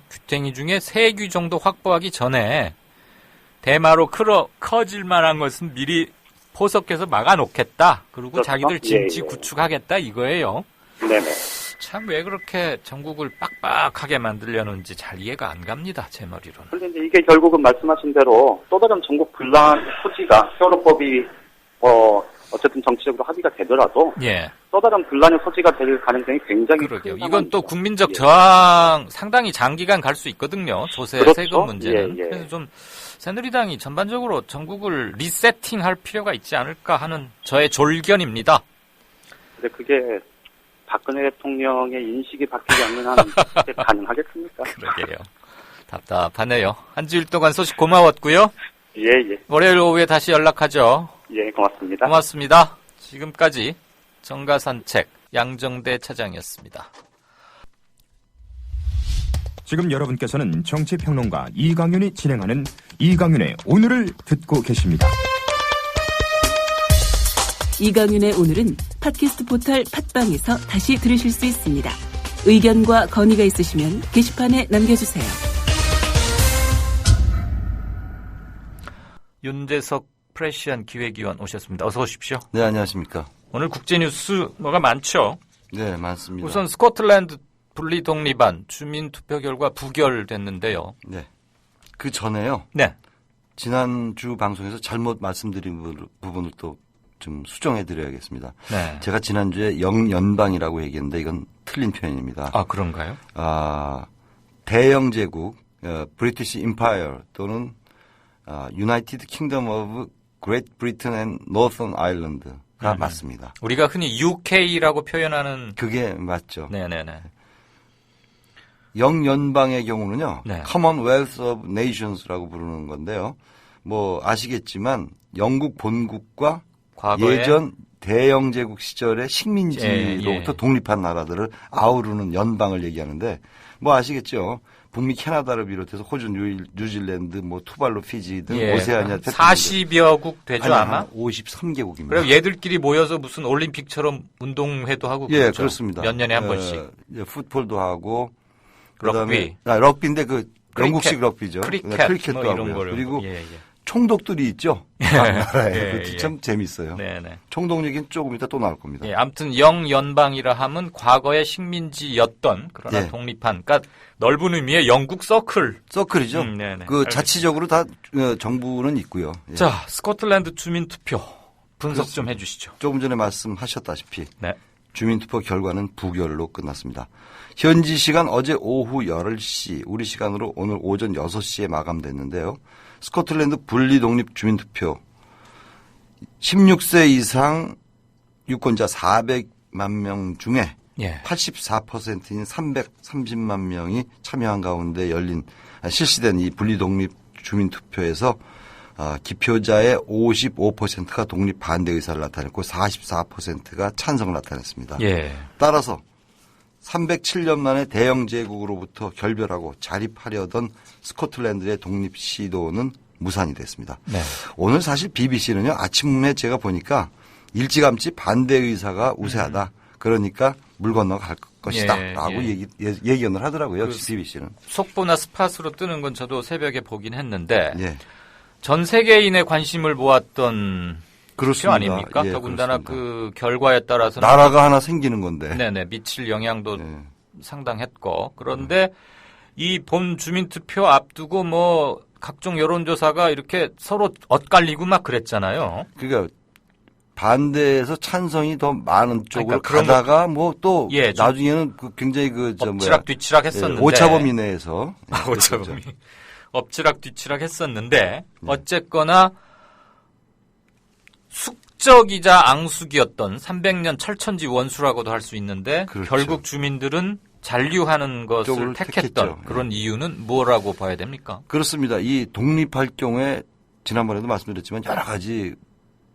규탱이 중에 3규 정도 확보하기 전에 대마로 커질 만한 것은 미리 포석해서 막아놓겠다. 그리고 그렇죠? 자기들 진지 구축하겠다 이거예요. 네네. 참 왜 그렇게 전국을 빡빡하게 만들려는지 잘 이해가 안 갑니다. 제 머리로는. 그런데 이제 이게 결국은 말씀하신 대로 또 다른 전국 분란 소지가 세월호법이 어쨌든 정치적으로 합의가 되더라도 또 다른 분란의 소지가 될 가능성이 굉장히 큰 이건 또 국민적 저항 상당히 장기간 갈 수 있거든요. 조세 그렇죠? 세금 문제는. 그래서 좀 새누리당이 전반적으로 전국을 리세팅할 필요가 있지 않을까 하는 저의 졸견입니다. 근데 그게 박근혜 대통령의 인식이 바뀌지 않는 한 가능하겠습니까? 그러게요. 답답하네요. 한 주일 동안 소식 고마웠고요. 예, 예. 월요일 오후에 다시 연락하죠. 예, 고맙습니다. 고맙습니다. 지금까지 정가산책 양정대 차장이었습니다. 지금 여러분께서는 정치평론가 이강윤이 진행하는 이강윤의 오늘을 듣고 계십니다. 이강윤의 오늘은 팟캐스트 포털 팟빵에서 다시 들으실 수 있습니다. 의견과 건의가 있으시면 게시판에 남겨주세요. 윤재석 프레시안 기획위원 오셨습니다. 어서 오십시오. 네, 안녕하십니까. 오늘 국제뉴스 뭐가 많죠? 네, 많습니다. 우선 스코틀랜드 분리독립안 주민투표 결과 부결됐는데요. 네. 그 전에요. 네. 지난주 방송에서 잘못 말씀드린 부분을 또 좀 수정해드려야겠습니다. 네. 제가 지난주에 영연방이라고 얘기했는데 이건 틀린 표현입니다. 아, 그런가요? 대영제국, 브리티시 임파이어 또는 유나이티드 킹덤 오브 그레이트 브리튼 앤 노선 아일랜드가 맞습니다. 우리가 흔히 UK라고 표현하는 그게 맞죠. 네네네. 영연방의 경우는요. 네. Commonwealth of Nations라고 부르는 건데요. 뭐 아시겠지만 영국 본국과 과거에 예전 대영제국 시절의 식민지로부터 독립한 나라들을 아우르는 연방을 얘기하는데 뭐 아시겠죠. 북미 캐나다를 비롯해서 호주, 뉴질랜드, 뭐 투발루, 피지 등 오세아니아 40여 국 되죠, 아마? 53개국입니다. 그리고 얘들끼리 모여서 무슨 올림픽처럼 운동회도 하고 그렇죠. 예, 그렇습니다. 몇 년에 한 번씩. 풋볼도 하고 럭비. 럭비인데 그 영국식 럭비죠. 크리켓도 뭐 이런 거를. 그리고 총독들이 있죠. 그것도 참 재밌어요. 네네. 총독 얘기는 조금 이따 또 나올 겁니다. 예, 아무튼 영연방이라 하면 과거의 식민지였던 그러나 독립한, 그러니까 넓은 의미의 영국 서클이죠. 네네. 그 자치적으로 다 정부는 있고요. 예. 자, 스코틀랜드 주민투표 분석 좀 해주시죠. 조금 전에 말씀하셨다시피 네. 주민투표 결과는 부결로 끝났습니다. 현지 시간 어제 오후 10시, 우리 시간으로 오늘 오전 6시에 마감됐는데요. 스코틀랜드 분리독립 주민투표 16세 이상 유권자 400만 명 중에 84%인 330만 명이 참여한 가운데 실시된 이 분리독립 주민투표에서 기표자의 55%가 독립 반대 의사를 나타냈고 44%가 찬성을 나타냈습니다. 예. 따라서 307년 만에 대영제국으로부터 결별하고 자립하려던 스코틀랜드의 독립 시도는 무산이 됐습니다. 네. 오늘 사실 BBC는요, 아침에 제가 보니까 일찌감치 반대 의사가 우세하다. 그러니까 물 건너갈 것이다. 라고 예견을 하더라고요, BBC는. 속보나 스팟으로 뜨는 건 저도 새벽에 보긴 했는데 전 세계인의 관심을 모았던 그렇습니다. 아닙니까? 더군다나 그 결과에 따라서 나라가 하나 생기는 건데. 네네, 미칠 영향도 상당했고, 그런데 이 본 주민투표 앞두고 뭐 각종 여론조사가 이렇게 서로 엇갈리고 막 그랬잖아요. 그러니까 반대에서 찬성이 더 많은 쪽으로 가다가 뭐 또 나중에는 굉장히 엎치락 뒤치락 했었는데 오차범위 내에서 오차범위 엎치락 뒤치락 했었는데 어쨌거나 숙적이자 앙숙이었던 300년 철천지 원수라고도 할 수 있는데 결국 주민들은 잔류하는 것을 택했던 그런 이유는 뭐라고 봐야 됩니까? 그렇습니다. 이 독립할 경우에 지난번에도 말씀드렸지만 여러 가지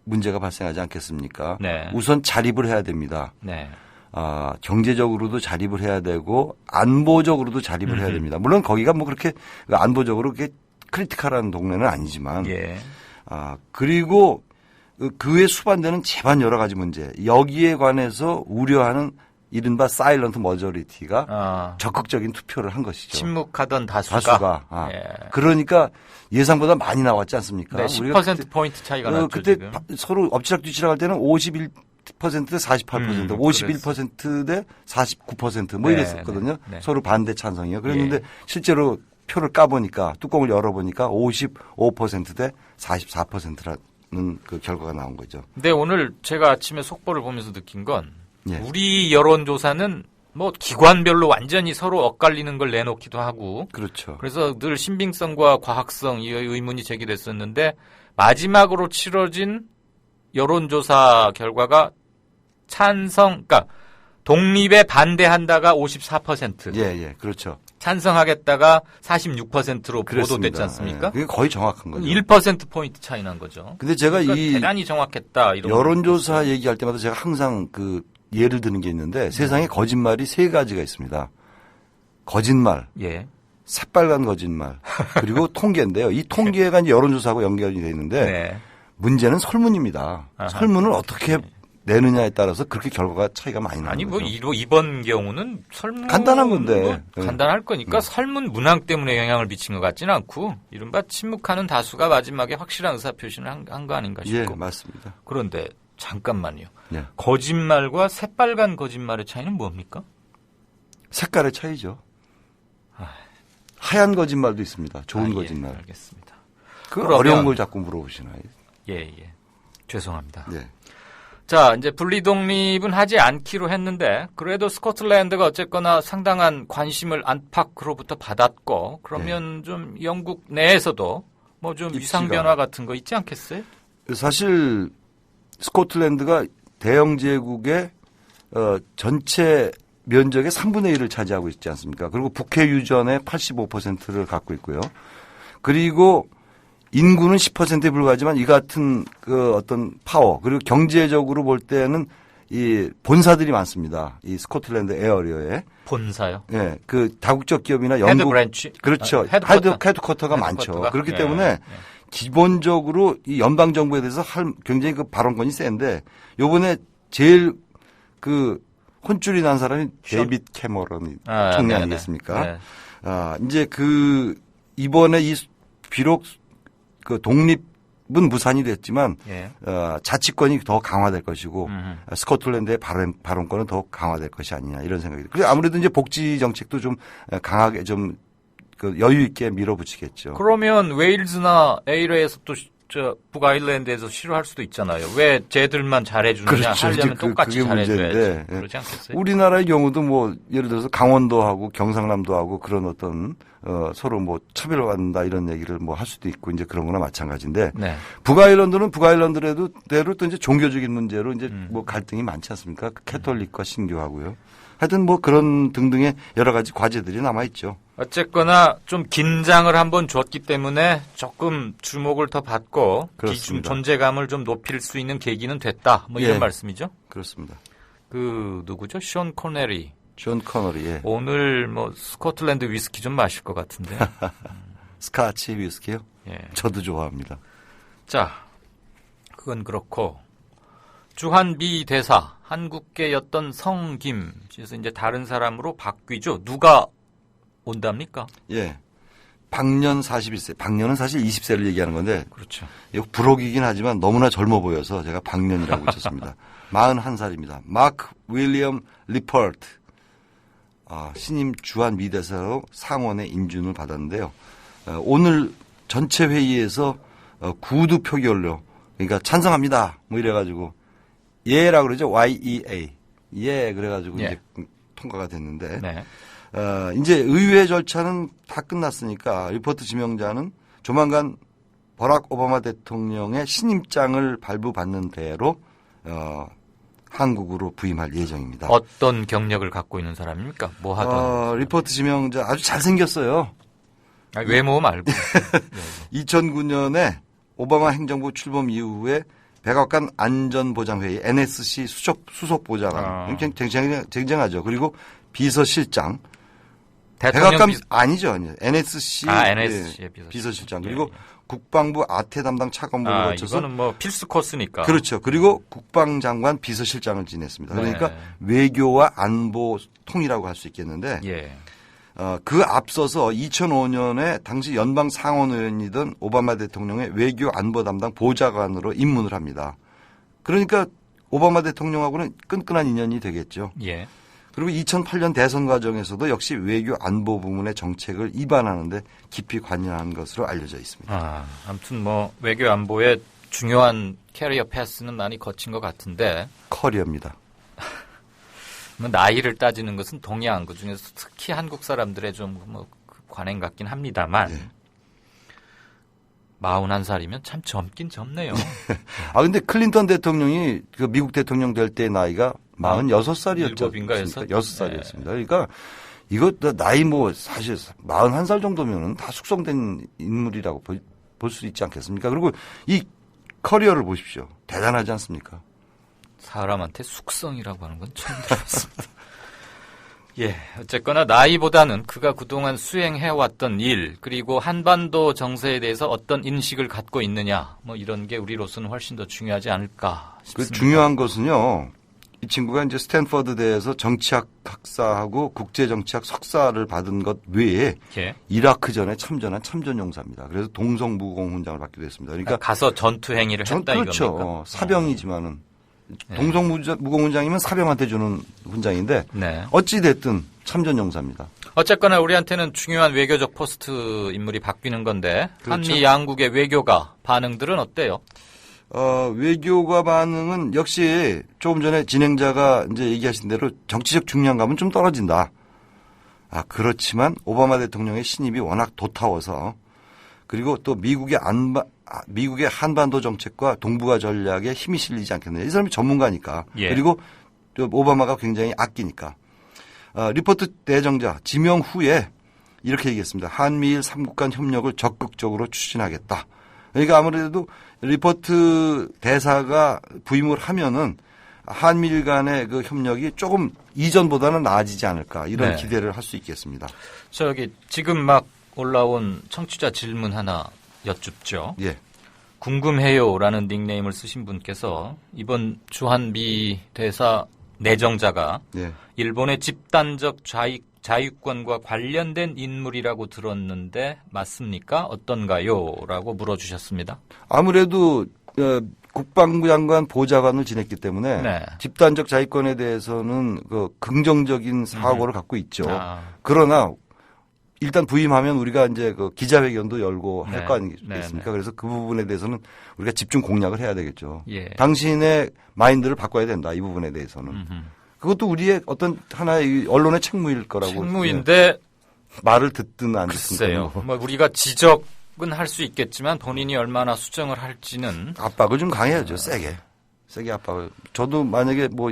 문제가 발생하지 않겠습니까? 네. 우선 자립을 해야 됩니다. 네. 경제적으로도 자립을 해야 되고 안보적으로도 자립을 해야 됩니다. 물론 거기가 뭐 그렇게 안보적으로 그렇게 크리티컬한 동네는 아니지만 그리고 그에 수반되는 제반 여러 가지 문제 여기에 관해서 우려하는 이른바 사일런트 머저리티가 적극적인 투표를 한 것이죠. 침묵하던 다수가. 그러니까 예상보다 많이 나왔지 않습니까? 네, 10%포인트 차이가 났죠. 그때 지금. 서로 엎치락뒤치락 할 때는 51% 대 48%, 51% 대 49% 뭐 이랬었거든요. 네. 서로 반대 찬성이요. 그랬는데 실제로 표를 까보니까 뚜껑을 열어보니까 55% 대 44%라는 그 결과가 나온 거죠. 근데 오늘 제가 아침에 속보를 보면서 느낀 건 우리 여론조사는 뭐 기관별로 완전히 서로 엇갈리는 걸 내놓기도 하고 그렇죠. 그래서 늘 신빙성과 과학성 이 의문이 제기됐었는데 마지막으로 치러진 여론조사 결과가 그러니까 독립에 반대한다가 54%. 예, 그렇죠. 찬성하겠다가 46%로 그렇습니다. 보도됐지 않습니까? 예, 그게 거의 정확한 거죠. 1%포인트 차이 난 거죠. 근데 제가 그러니까 대단히 정확했다. 이런 여론조사 얘기할 때마다 제가 항상 그 예를 드는 게 있는데 세상에 거짓말이 세 가지가 있습니다. 거짓말, 예. 새빨간 거짓말, 그리고 통계인데요. 이 통계가 이제 여론조사하고 연결이 돼 있는데 네. 문제는 설문입니다. 아하. 설문을 어떻게 내느냐에 따라서 그렇게 결과가 차이가 많이 나는 아니 뭐 거죠. 이번 경우는 설문 간단한 건데. 뭐 간단할 거니까 설문 문항 때문에 영향을 미친 것 같지는 않고 이른바 침묵하는 다수가 마지막에 확실한 의사표시를 한 거 아닌가 싶고. 예, 맞습니다. 그런데 잠깐만요. 예. 거짓말과 새빨간 거짓말의 차이는 뭡니까? 색깔의 차이죠. 하얀 거짓말도 있습니다. 좋은 거짓말. 알겠습니다. 그 그러면- 어려운 걸 자꾸 물어보시나요? 예. 죄송합니다. 네. 자, 이제 분리독립은 하지 않기로 했는데 그래도 스코틀랜드가 어쨌거나 상당한 관심을 안팎으로부터 받았고 그러면 좀 영국 내에서도 뭐 좀 위상 변화 같은 거 있지 않겠어요? 사실 스코틀랜드가 대영 제국의 전체 면적의 3분의 1을 차지하고 있지 않습니까? 그리고 북해 유전의 85%를 갖고 있고요. 그리고 인구는 10%에 불과하지만 이 같은 그 어떤 파워 그리고 경제적으로 볼 때는 이 본사들이 많습니다. 이 스코틀랜드 에어리어에 본사요? 예, 그 다국적 기업이나 영국 헤드 브랜치? 그렇죠. 헤드쿼터. 헤드쿼터가 많죠. 그렇기 예, 때문에 기본적으로 이 연방 정부에 대해서 굉장히 그 발언권이 센데 요번에 제일 그 혼쭐이 난 사람이 데이빗 캐머런 총리 아니겠습니까? 네. 이제 그 이번에 비록 그 독립은 무산이 됐지만 예. 자치권이 더 강화될 것이고 스코틀랜드의 발언권은 더 강화될 것이 아니냐 이런 생각이 들어요. 그리고 아무래도 이제 복지 정책도 좀 강하게 좀 그 여유 있게 밀어붙이겠죠. 그러면 웨일즈나 에일에서 또 북아일랜드에서 싫어할 수도 있잖아요. 왜 쟤들만 잘해주느냐 그렇죠. 하려면 똑같이 그게 잘해줘야지. 문제인데, 그렇지 않겠어요? 우리나라의 경우도 뭐 예를 들어서 강원도하고 경상남도하고 그런 어떤 서로 뭐 차별받는다 이런 얘기를 뭐 할 수도 있고 이제 그런 거나 마찬가지인데 네. 북아일랜드는 북아일랜드대로 또 이제 종교적인 문제로 이제 뭐 갈등이 많지 않습니까? 캐톨릭과 신교하고요. 하여튼 뭐 그런 등등의 여러 가지 과제들이 남아 있죠. 어쨌거나 좀 긴장을 한번 줬기 때문에 조금 주목을 더 받고 그렇습니다. 존재감을 좀 높일 수 있는 계기는 됐다. 뭐 이런 예. 말씀이죠? 그렇습니다. 그 누구죠? 션 코네리. 존 커너리. 예. 오늘 뭐 스코틀랜드 위스키 좀 마실 것 같은데. 스카치 위스키요? 예. 저도 좋아합니다. 자, 그건 그렇고 주한미 대사 한국계였던 성김 씨에서 이제 다른 사람으로 바뀌죠. 누가 온답니까? 예. 박년 41세. 박년은 사실 20세를 얘기하는 건데. 그렇죠. 이거 부록이긴 하지만 너무나 젊어 보여서 제가 박년이라고 붙였습니다. 41살입니다. 마크 윌리엄 리퍼트. 신임 주한 미대사로 상원의 인준을 받았는데요. 오늘 전체 회의에서 구두 표결로 그러니까 찬성합니다. 뭐 이래가지고 예라고 그러죠. YEA. 예 그래가지고 예. 이제 통과가 됐는데 네. 이제 의회 절차는 다 끝났으니까 리포트 지명자는 조만간 버락 오바마 대통령의 신임장을 발부받는 대로 한국으로 부임할 예정입니다. 어떤 경력을 갖고 있는 사람입니까? 뭐 하던? 리포트 지명자 아주 잘생겼어요. 외모 말고. 2009년에 오바마 행정부 출범 이후에 백악관 안전보장회의 NSC 수석보좌관 굉장하죠. 그리고 비서실장 백악관 아니죠. NSC NSC의 비서실장 그리고 국방부 아태 담당 차관보를 거쳐서 이거는 뭐 필수 코스니까. 그렇죠. 그리고 국방장관 비서실장을 지냈습니다. 그러니까 외교와 안보 통이라고 할 수 있겠는데 그 앞서서 2005년에 당시 연방 상원의원이던 오바마 대통령의 외교 안보 담당 보좌관으로 입문을 합니다. 그러니까 오바마 대통령하고는 끈끈한 인연이 되겠죠. 예. 그리고 2008년 대선 과정에서도 역시 외교 안보 부문의 정책을 입안하는데 깊이 관여한 것으로 알려져 있습니다. 아무튼 뭐 외교 안보의 중요한 캐리어 패스는 많이 거친 것 같은데. 커리어입니다. 뭐 나이를 따지는 것은 동양 그중에서 특히 한국 사람들의 좀 뭐 관행 같긴 합니다만 41살이면 참 젊긴 젊네요. 근데 클린턴 대통령이 그 미국 대통령 될 때 나이가 46살이었죠. 6살이었습니다. 그러니까 이거 나이 뭐 사실 41살 정도면은 다 숙성된 인물이라고 볼 수 있지 않겠습니까? 그리고 이 커리어를 보십시오. 대단하지 않습니까? 사람한테 숙성이라고 하는 건 처음 들었습니다. 예, 어쨌거나 나이보다는 그가 그동안 수행해왔던 일, 그리고 한반도 정세에 대해서 어떤 인식을 갖고 있느냐, 뭐 이런 게 우리로서는 훨씬 더 중요하지 않을까 싶습니다. 그 중요한 것은요, 이 친구가 이제 스탠퍼드대에서 정치학 학사하고 국제정치학 석사를 받은 것 외에 예. 이라크전에 참전한 참전용사입니다. 그래서 동성무공훈장을 받기도 했습니다. 그러니까 가서 전투 행위를 했다 그렇죠. 이겁니까? 사병이지만은 네. 동성무공훈장이면 사병한테 주는 훈장인데 네. 어찌 됐든 참전용사입니다. 어쨌거나 우리한테는 중요한 외교적 포스트 인물이 바뀌는 건데 그렇죠. 한미 양국의 외교가 반응들은 어때요? 외교가 반응은 역시 조금 전에 진행자가 이제 얘기하신 대로 정치적 중량감은 좀 떨어진다. 그렇지만 오바마 대통령의 신입이 워낙 도타워서 그리고 또 미국의 한반도 정책과 동북아 전략에 힘이 실리지 않겠느냐. 이 사람이 전문가니까. 예. 그리고 또 오바마가 굉장히 아끼니까. 리포트 대정자 지명 후에 이렇게 얘기했습니다. 한미일 3국 간 협력을 적극적으로 추진하겠다. 그러니까 아무래도 리포트 대사가 부임을 하면은 한미일 간의 그 협력이 조금 이전보다는 나아지지 않을까 이런 네. 기대를 할 수 있겠습니다. 저기 지금 막 올라온 청취자 질문 하나 여쭙죠. 예. 궁금해요라는 닉네임을 쓰신 분께서 이번 주한미 대사 내정자가 예. 일본의 집단적 자유권과 관련된 인물이라고 들었는데 맞습니까? 어떤가요? 라고 물어주셨습니다. 아무래도 국방부 장관 보좌관을 지냈기 때문에 네. 집단적 자위권에 대해서는 그 긍정적인 사고를 갖고 있죠. 그러나 일단 부임하면 우리가 이제 그 기자회견도 열고 할 거 아니겠습니까? 그래서 그 부분에 대해서는 우리가 집중 공략을 해야 되겠죠. 예. 당신의 마인드를 바꿔야 된다. 이 부분에 대해서는. 그것도 우리의 어떤 하나의 언론의 책무일 거라고. 책무인데 말을 듣든 안 듣든. 글쎄요. 뭐 우리가 지적은 할 수 있겠지만 본인이 얼마나 수정을 할지는. 압박을 좀 강해야죠. 세게 압박을. 저도 만약에 뭐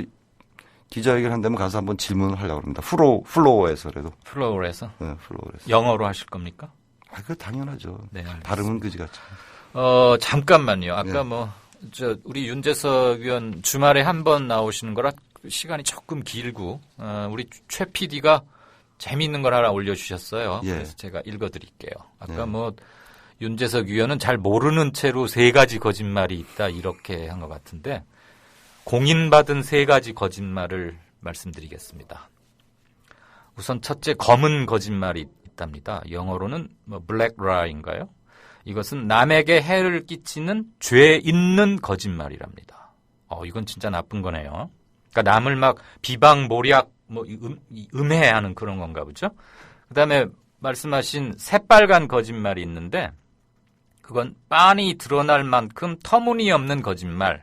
기자회견 한다면 가서 한번 질문을 하려고 합니다. 플로어에서라도. 플로어에서? 네, 플로어에서. 영어로 하실 겁니까? 그거 당연하죠. 네, 발음은 그지같죠. 잠깐만요. 아까 우리 윤재석 위원 주말에 한 번 나오시는 거라 시간이 조금 길고, 우리 최 PD가 재미있는 걸 하나 올려주셨어요. 예. 그래서 제가 읽어드릴게요. 아까 윤재석 위원은 잘 모르는 채로 3가지 거짓말이 있다 이렇게 한 것 같은데, 공인받은 3가지 거짓말을 말씀드리겠습니다. 우선 첫째, 검은 거짓말이 있답니다. 영어로는 black lie인가요? 이것은 남에게 해를 끼치는 죄 있는 거짓말이랍니다. 이건 진짜 나쁜 거네요. 그러니까 남을 막 비방, 모략, 음해하는 그런 건가 보죠. 그다음에 말씀하신 새빨간 거짓말이 있는데, 그건 빤히 드러날 만큼 터무니없는 거짓말.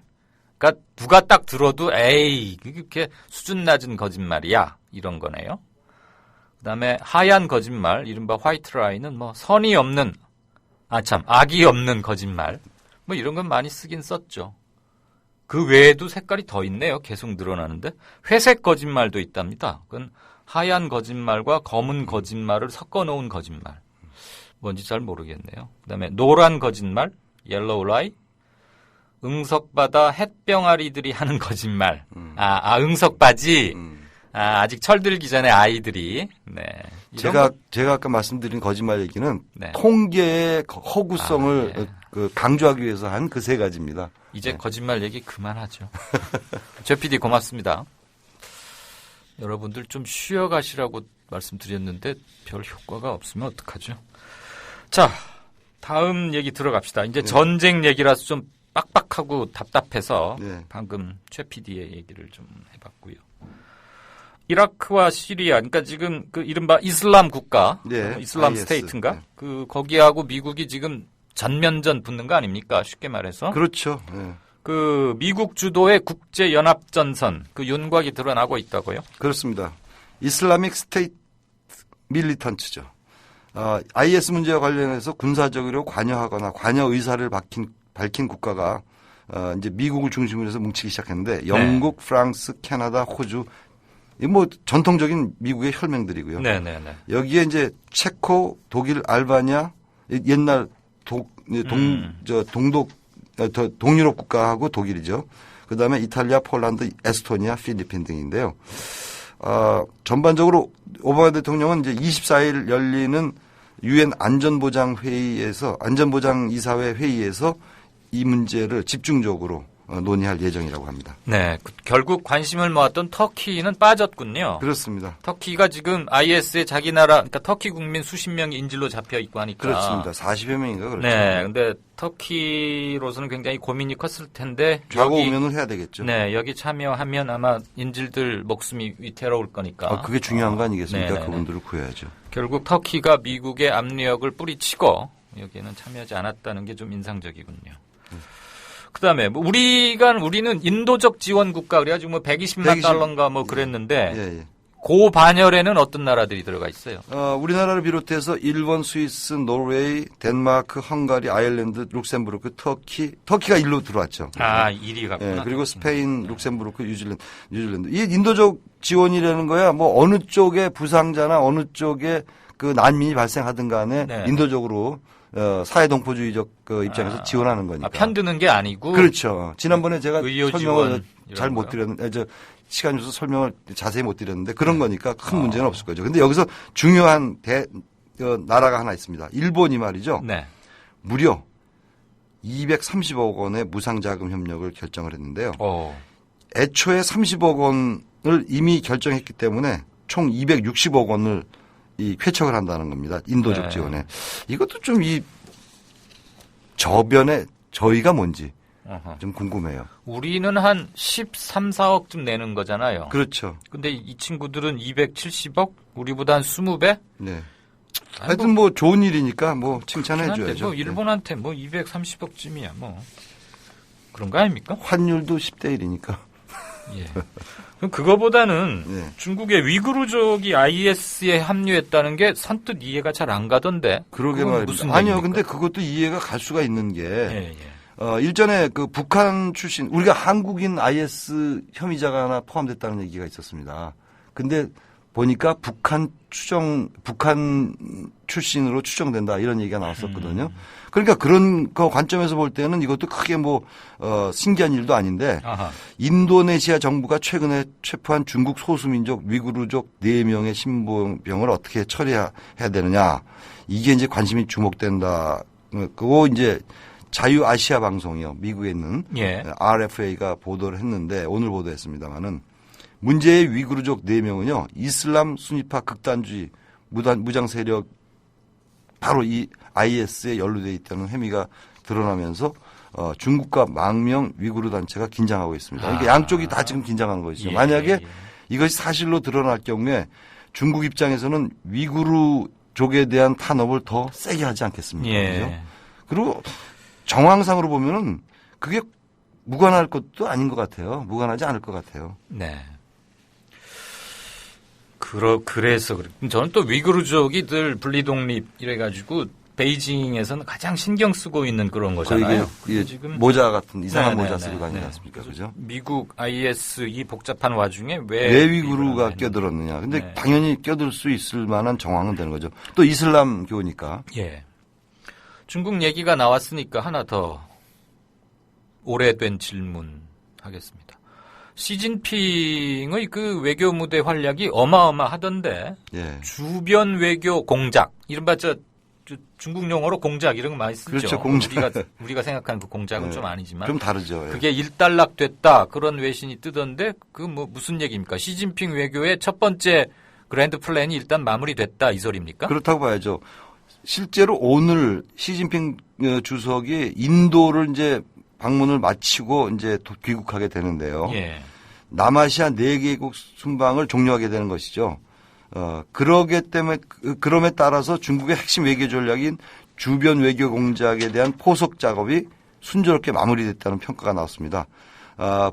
그러니까 누가 딱 들어도 에이 이렇게 수준 낮은 거짓말이야 이런 거네요. 그다음에 하얀 거짓말, 이른바 화이트 라이는 선이 없는 악이 없는 거짓말 이런 건 많이 쓰긴 썼죠. 그 외에도 색깔이 더 있네요. 계속 늘어나는데 회색 거짓말도 있답니다. 그건 하얀 거짓말과 검은 거짓말을 섞어 놓은 거짓말. 뭔지 잘 모르겠네요. 그다음에 노란 거짓말, 옐로우 라이. 응석바다 햇병아리들이 하는 거짓말. 응석바지. 아직 철들기 전에 아이들이. 네. 제가 아까 말씀드린 거짓말 얘기는 통계의 허구성을 강조하기 위해서 한 그 3가지입니다. 이제 거짓말 얘기 그만하죠. 최 PD 고맙습니다. 여러분들 좀 쉬어가시라고 말씀드렸는데 별 효과가 없으면 어떡하죠? 자, 다음 얘기 들어갑시다. 이제 전쟁 얘기라서 좀 빡빡하고 답답해서 방금 최 PD의 얘기를 좀 해봤고요. 이라크와 시리아, 그러니까 지금 그 이른바 이슬람 국가, 이슬람 스테이트인가? 거기하고 미국이 지금 전면전 붙는 거 아닙니까? 쉽게 말해서. 그렇죠. 그 미국 주도의 국제 연합 전선, 그 윤곽이 드러나고 있다고요? 그렇습니다. 이슬라믹 스테이트 밀리턴츠죠. IS 문제와 관련해서 군사적으로 관여하거나 관여 의사를 밝힌 국가가 이제 미국을 중심으로 해서 뭉치기 시작했는데 영국, 프랑스, 캐나다, 호주 이 뭐 전통적인 미국의 혈맹들이고요. 네네네. 여기에 이제 체코, 독일, 알바니아 옛날 동유럽 국가하고 독일이죠. 그다음에 이탈리아, 폴란드, 에스토니아, 필리핀 등인데요. 전반적으로 오바마 대통령은 이제 24일 열리는 유엔 안전보장이사회 회의에서 이 문제를 집중적으로 논의할 예정이라고 합니다. 네, 결국 관심을 모았던 터키는 빠졌군요. 그렇습니다. 터키가 지금 IS의 자기 나라, 그러니까 터키 국민 수십 명이 인질로 잡혀 있고 하니까. 그렇습니다. 40여 명인가 그렇죠. 네, 근데 터키로서는 굉장히 고민이 컸을 텐데. 좌고 우면을 해야 되겠죠. 네, 여기 참여하면 아마 인질들 목숨이 위태로울 거니까. 그게 중요한 거 아니겠습니까? 네네네. 그분들을 구해야죠. 결국 터키가 미국의 압력을 뿌리치고 여기에는 참여하지 않았다는 게 좀 인상적이군요. 그다음에 우리는 인도적 지원 국가 그래가지고 뭐 120만 달러인가 뭐 그랬는데 예. 그 반열에는 어떤 나라들이 들어가 있어요? 우리나라를 비롯해서 일본, 스위스, 노르웨이, 덴마크, 헝가리, 아일랜드, 룩셈부르크, 터키가 일로 들어왔죠. 1위 갔구나. 예, 그리고 스페인, 룩셈부르크, 뉴질랜드. 이 인도적 지원이라는 거야 뭐 어느 쪽에 부상자나 어느 쪽에 그 난민이 발생하든 간에 인도적으로 사회동포주의적 그 입장에서 지원하는 거니까. 편드는 게 아니고. 그렇죠. 지난번에 제가 설명을 잘 못 거요? 드렸는데, 시간이 없어서 설명을 자세히 못 드렸는데 그런 거니까 큰 문제는 없을 거죠. 근데 여기서 중요한 나라가 하나 있습니다. 일본이 말이죠. 네. 무려 230억 원의 무상자금 협력을 결정을 했는데요. 애초에 30억 원을 이미 결정했기 때문에 총 260억 원을 쾌척을 한다는 겁니다. 인도적 지원에. 이것도 좀 저변에 저희가 뭔지 좀 궁금해요. 우리는 한 13, 4억쯤 내는 거잖아요. 그렇죠. 근데 이 친구들은 270억? 우리보다 한 20배? 네. 하여튼 뭐 좋은 일이니까 뭐 칭찬해줘야죠. 뭐 일본한테 뭐 230억쯤이야 뭐. 그런 거 아닙니까? 환율도 10대 1이니까. 예. 그럼 그거보다는 중국의 위구르족이 IS에 합류했다는 게 선뜻 이해가 잘 안 가던데. 그러게 말입니다. 무슨 아니요, 얘기입니까? 근데 그것도 이해가 갈 수가 있는 게 일전에 그 북한 출신 우리가 한국인 IS 혐의자가 하나 포함됐다는 얘기가 있었습니다. 근데 보니까 북한 출신으로 추정된다 이런 얘기가 나왔었거든요. 그러니까 그런 거 관점에서 볼 때는 이것도 크게 신기한 일도 아닌데 인도네시아 정부가 최근에 체포한 중국 소수민족 위구르족 4명의 신병을 어떻게 처리해야 되느냐 이게 이제 관심이 주목된다. 그거 이제 자유아시아 방송이요. 미국에 있는 RFA가 보도를 했는데 오늘 보도했습니다마는 문제의 위구르족 4명은요. 이슬람 순위파 극단주의 무장 세력 바로 이 IS에 연루되어 있다는 혐의가 드러나면서 중국과 망명 위구르 단체가 긴장하고 있습니다. 그러니까 양쪽이 다 지금 긴장하는 것이죠. 만약에 이것이 사실로 드러날 경우에 중국 입장에서는 위구르족에 대한 탄압을 더 세게 하지 않겠습니까? 그죠? 그리고 정황상으로 보면은 그게 무관할 것도 아닌 것 같아요. 무관하지 않을 것 같아요. 네. 그래서 저는 또 위구르족이 늘 분리독립 이래가지고 베이징에서는 가장 신경 쓰고 있는 그런 거잖아요. 이게 지금 모자 같은 이상한 모자 쓰고 다니지 않습니까? 그죠? 미국 IS 이 복잡한 와중에 왜 위구르가 껴들었느냐. 근데 당연히 껴들 수 있을 만한 정황은 되는 거죠. 또 이슬람교니까. 예. 중국 얘기가 나왔으니까 하나 더 오래된 질문 하겠습니다. 시진핑의 그 외교 무대 활약이 어마어마하던데 주변 외교 공작 이른바 중국 용어로 공작 이런 거 많이 쓰죠. 그렇죠. 공작. 우리가 생각하는 그 공작은 좀 아니지만 좀 다르죠. 그게 일단락됐다 그런 외신이 뜨던데 그 무슨 얘기입니까? 시진핑 외교의 첫 번째 그랜드 플랜이 일단 마무리됐다 이 소리입니까? 그렇다고 봐야죠. 실제로 오늘 시진핑 주석이 인도를 이제 방문을 마치고 이제 귀국하게 되는데요. 남아시아 4개국 순방을 종료하게 되는 것이죠. 그럼에 따라서 중국의 핵심 외교 전략인 주변 외교 공작에 대한 포석 작업이 순조롭게 마무리됐다는 평가가 나왔습니다.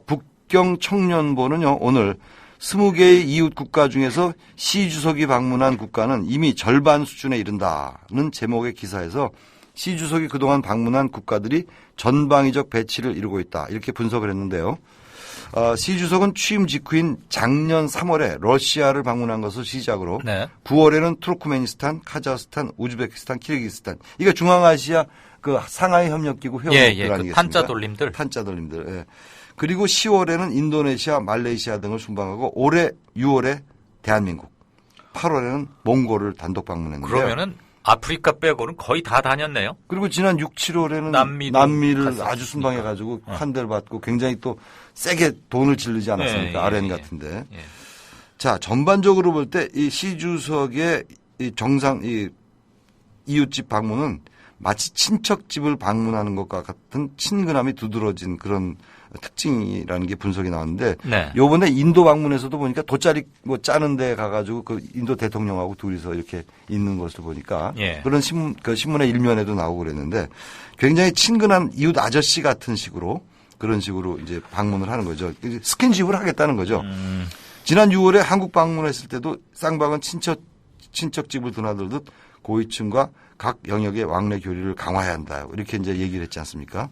북경 청년보는요, 오늘 20개의 이웃 국가 중에서 시 주석이 방문한 국가는 이미 절반 수준에 이른다는 제목의 기사에서 시 주석이 그동안 방문한 국가들이 전방위적 배치를 이루고 있다. 이렇게 분석을 했는데요. 시 주석은 취임 직후인 작년 3월에 러시아를 방문한 것을 시작으로 9월에는 투르크메니스탄, 카자흐스탄, 우즈베키스탄, 키르기스탄. 이게 중앙아시아 그 상하이 협력기구 회원국들 아니겠습니까? 그 판자돌림들. 판자돌림들. 예. 그리고 10월에는 인도네시아, 말레이시아 등을 순방하고 올해 6월에 대한민국, 8월에는 몽골을 단독 방문했는데요. 그러면은 아프리카 빼고는 거의 다 다녔네요. 그리고 지난 6, 7월에는 남미를 아주 순방해가지고 환대를 받고 굉장히 또 세게 돈을 지르지 않았습니까? RN 같은데. 자, 전반적으로 볼 때 이 시 주석의 이 정상, 이 이웃집 방문은 마치 친척집을 방문하는 것과 같은 친근함이 두드러진 그런 특징이라는 게 분석이 나왔는데 요번에 인도 방문에서도 보니까 돗자리 뭐 짜는 데 가가지고 그 인도 대통령하고 둘이서 이렇게 있는 것을 보니까 그런 신문의 일면에도 나오고 그랬는데 굉장히 친근한 이웃 아저씨 같은 식으로 그런 식으로 이제 방문을 하는 거죠. 스킨십을 하겠다는 거죠. 지난 6월에 한국 방문했을 때도 쌍방은 친척집을 드나들듯 고위층과 각 영역의 왕래 교류를 강화해야 한다. 이렇게 이제 얘기를 했지 않습니까?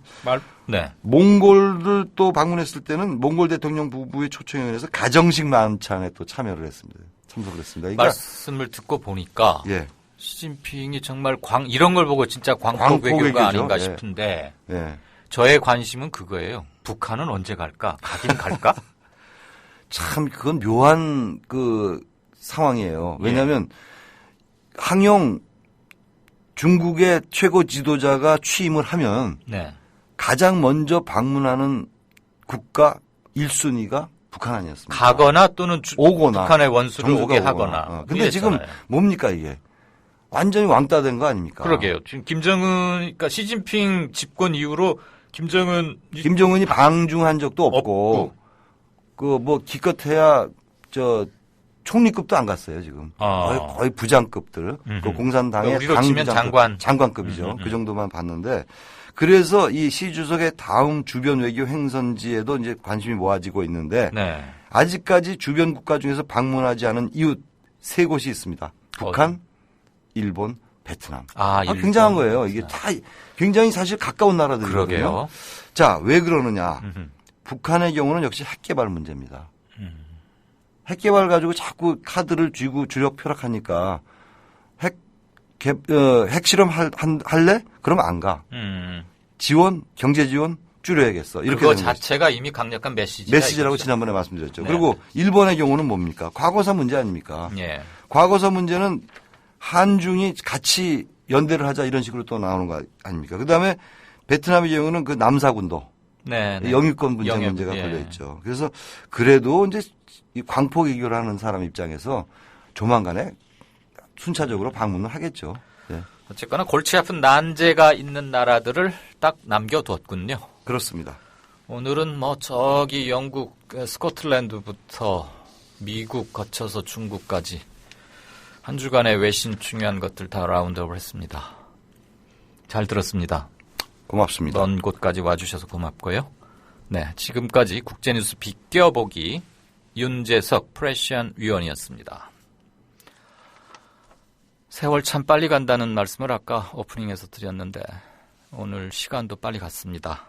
몽골을 또 방문했을 때는 몽골 대통령 부부의 초청에 의해서 가정식 만찬에 또 참여를 했습니다. 참석을 했습니다. 그러니까 말씀을 듣고 보니까 시진핑이 정말 이런 걸 보고 진짜 광폭 외교가 아닌가 싶은데 저의 관심은 그거예요. 북한은 언제 갈까? 가긴 갈까? 참 그건 묘한 그 상황이에요. 왜냐하면 항용 중국의 최고 지도자가 취임을 하면 가장 먼저 방문하는 국가 1순위가 북한 아니었습니까? 가거나 또는 오거나 북한의 원수를 오게 하거나. 근데 지금 뭡니까 이게? 완전히 왕따 된 거 아닙니까? 그러게요. 지금 그러니까 시진핑 집권 이후로 김정은이 방중한 적도 없고 그 뭐 기껏해야 총리급도 안 갔어요, 지금. 거의 부장급들. 그 공산당의 우리로 치면 장관급이죠. 그 정도만 봤는데. 그래서 이 시 주석의 다음 주변 외교 행선지에도 이제 관심이 모아지고 있는데 아직까지 주변 국가 중에서 방문하지 않은 이웃 3곳이 있습니다. 북한, 일본, 베트남. 굉장한 거예요. 이게 다 굉장히 사실 가까운 나라들이거든요. 자, 왜 그러느냐. 북한의 경우는 역시 핵개발 문제입니다. 핵개발 가지고 자꾸 카드를 쥐고 주력 펴락하니까 핵실험 할래? 그러면 안 가. 지원, 경제 지원 줄여야겠어. 이렇게 그거 자체가 이미 강력한 메시지라고 지난번에 말씀드렸죠. 그리고 일본의 경우는 뭡니까? 과거사 문제 아닙니까? 과거사 문제는 한중이 같이 연대를 하자 이런 식으로 또 나오는 거 아닙니까? 그다음에 베트남의 경우는 그 남사군도 영유권 분쟁 문제가 걸려 있죠. 그래서 그래도 이제 이 광폭 외교를 하는 사람 입장에서 조만간에 순차적으로 방문을 하겠죠. 어쨌거나 골치 아픈 난제가 있는 나라들을 딱 남겨뒀군요. 그렇습니다. 오늘은 뭐 저기 영국, 스코틀랜드부터 미국 거쳐서 중국까지 한 주간의 외신 중요한 것들 다 라운드업을 했습니다. 잘 들었습니다. 고맙습니다. 먼 곳까지 와주셔서 고맙고요. 지금까지 국제뉴스 비껴보기 윤재석 프레시안 위원이었습니다. 세월 참 빨리 간다는 말씀을 아까 오프닝에서 드렸는데 오늘 시간도 빨리 갔습니다.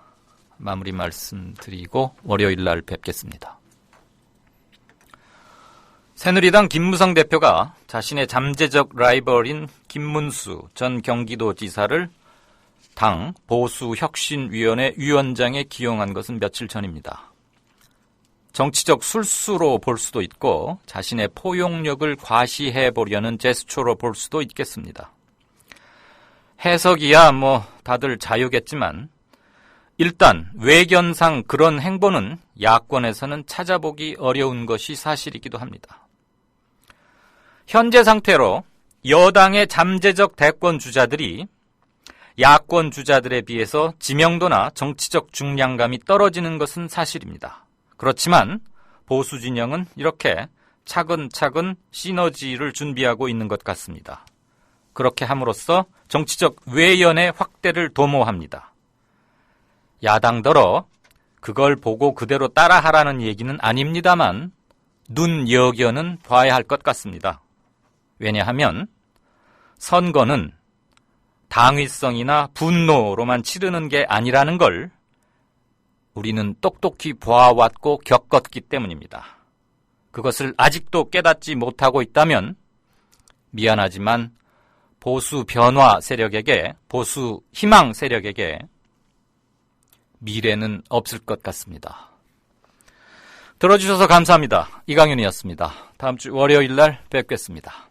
마무리 말씀드리고 월요일 날 뵙겠습니다. 새누리당 김무성 대표가 자신의 잠재적 라이벌인 김문수 전 경기도지사를 당 보수혁신위원회 위원장에 기용한 것은 며칠 전입니다. 정치적 술수로 볼 수도 있고 자신의 포용력을 과시해보려는 제스처로 볼 수도 있겠습니다. 해석이야 뭐 다들 자유겠지만 일단 외견상 그런 행보는 야권에서는 찾아보기 어려운 것이 사실이기도 합니다. 현재 상태로 여당의 잠재적 대권 주자들이 야권 주자들에 비해서 지명도나 정치적 중량감이 떨어지는 것은 사실입니다. 그렇지만 보수 진영은 이렇게 차근차근 시너지를 준비하고 있는 것 같습니다. 그렇게 함으로써 정치적 외연의 확대를 도모합니다. 야당더러 그걸 보고 그대로 따라하라는 얘기는 아닙니다만 눈여겨는 봐야 할 것 같습니다. 왜냐하면 선거는 당위성이나 분노로만 치르는 게 아니라는 걸 우리는 똑똑히 보아왔고 겪었기 때문입니다. 그것을 아직도 깨닫지 못하고 있다면 미안하지만 보수 변화 세력에게, 보수 희망 세력에게 미래는 없을 것 같습니다. 들어주셔서 감사합니다. 이강윤이었습니다. 다음 주 월요일 날 뵙겠습니다.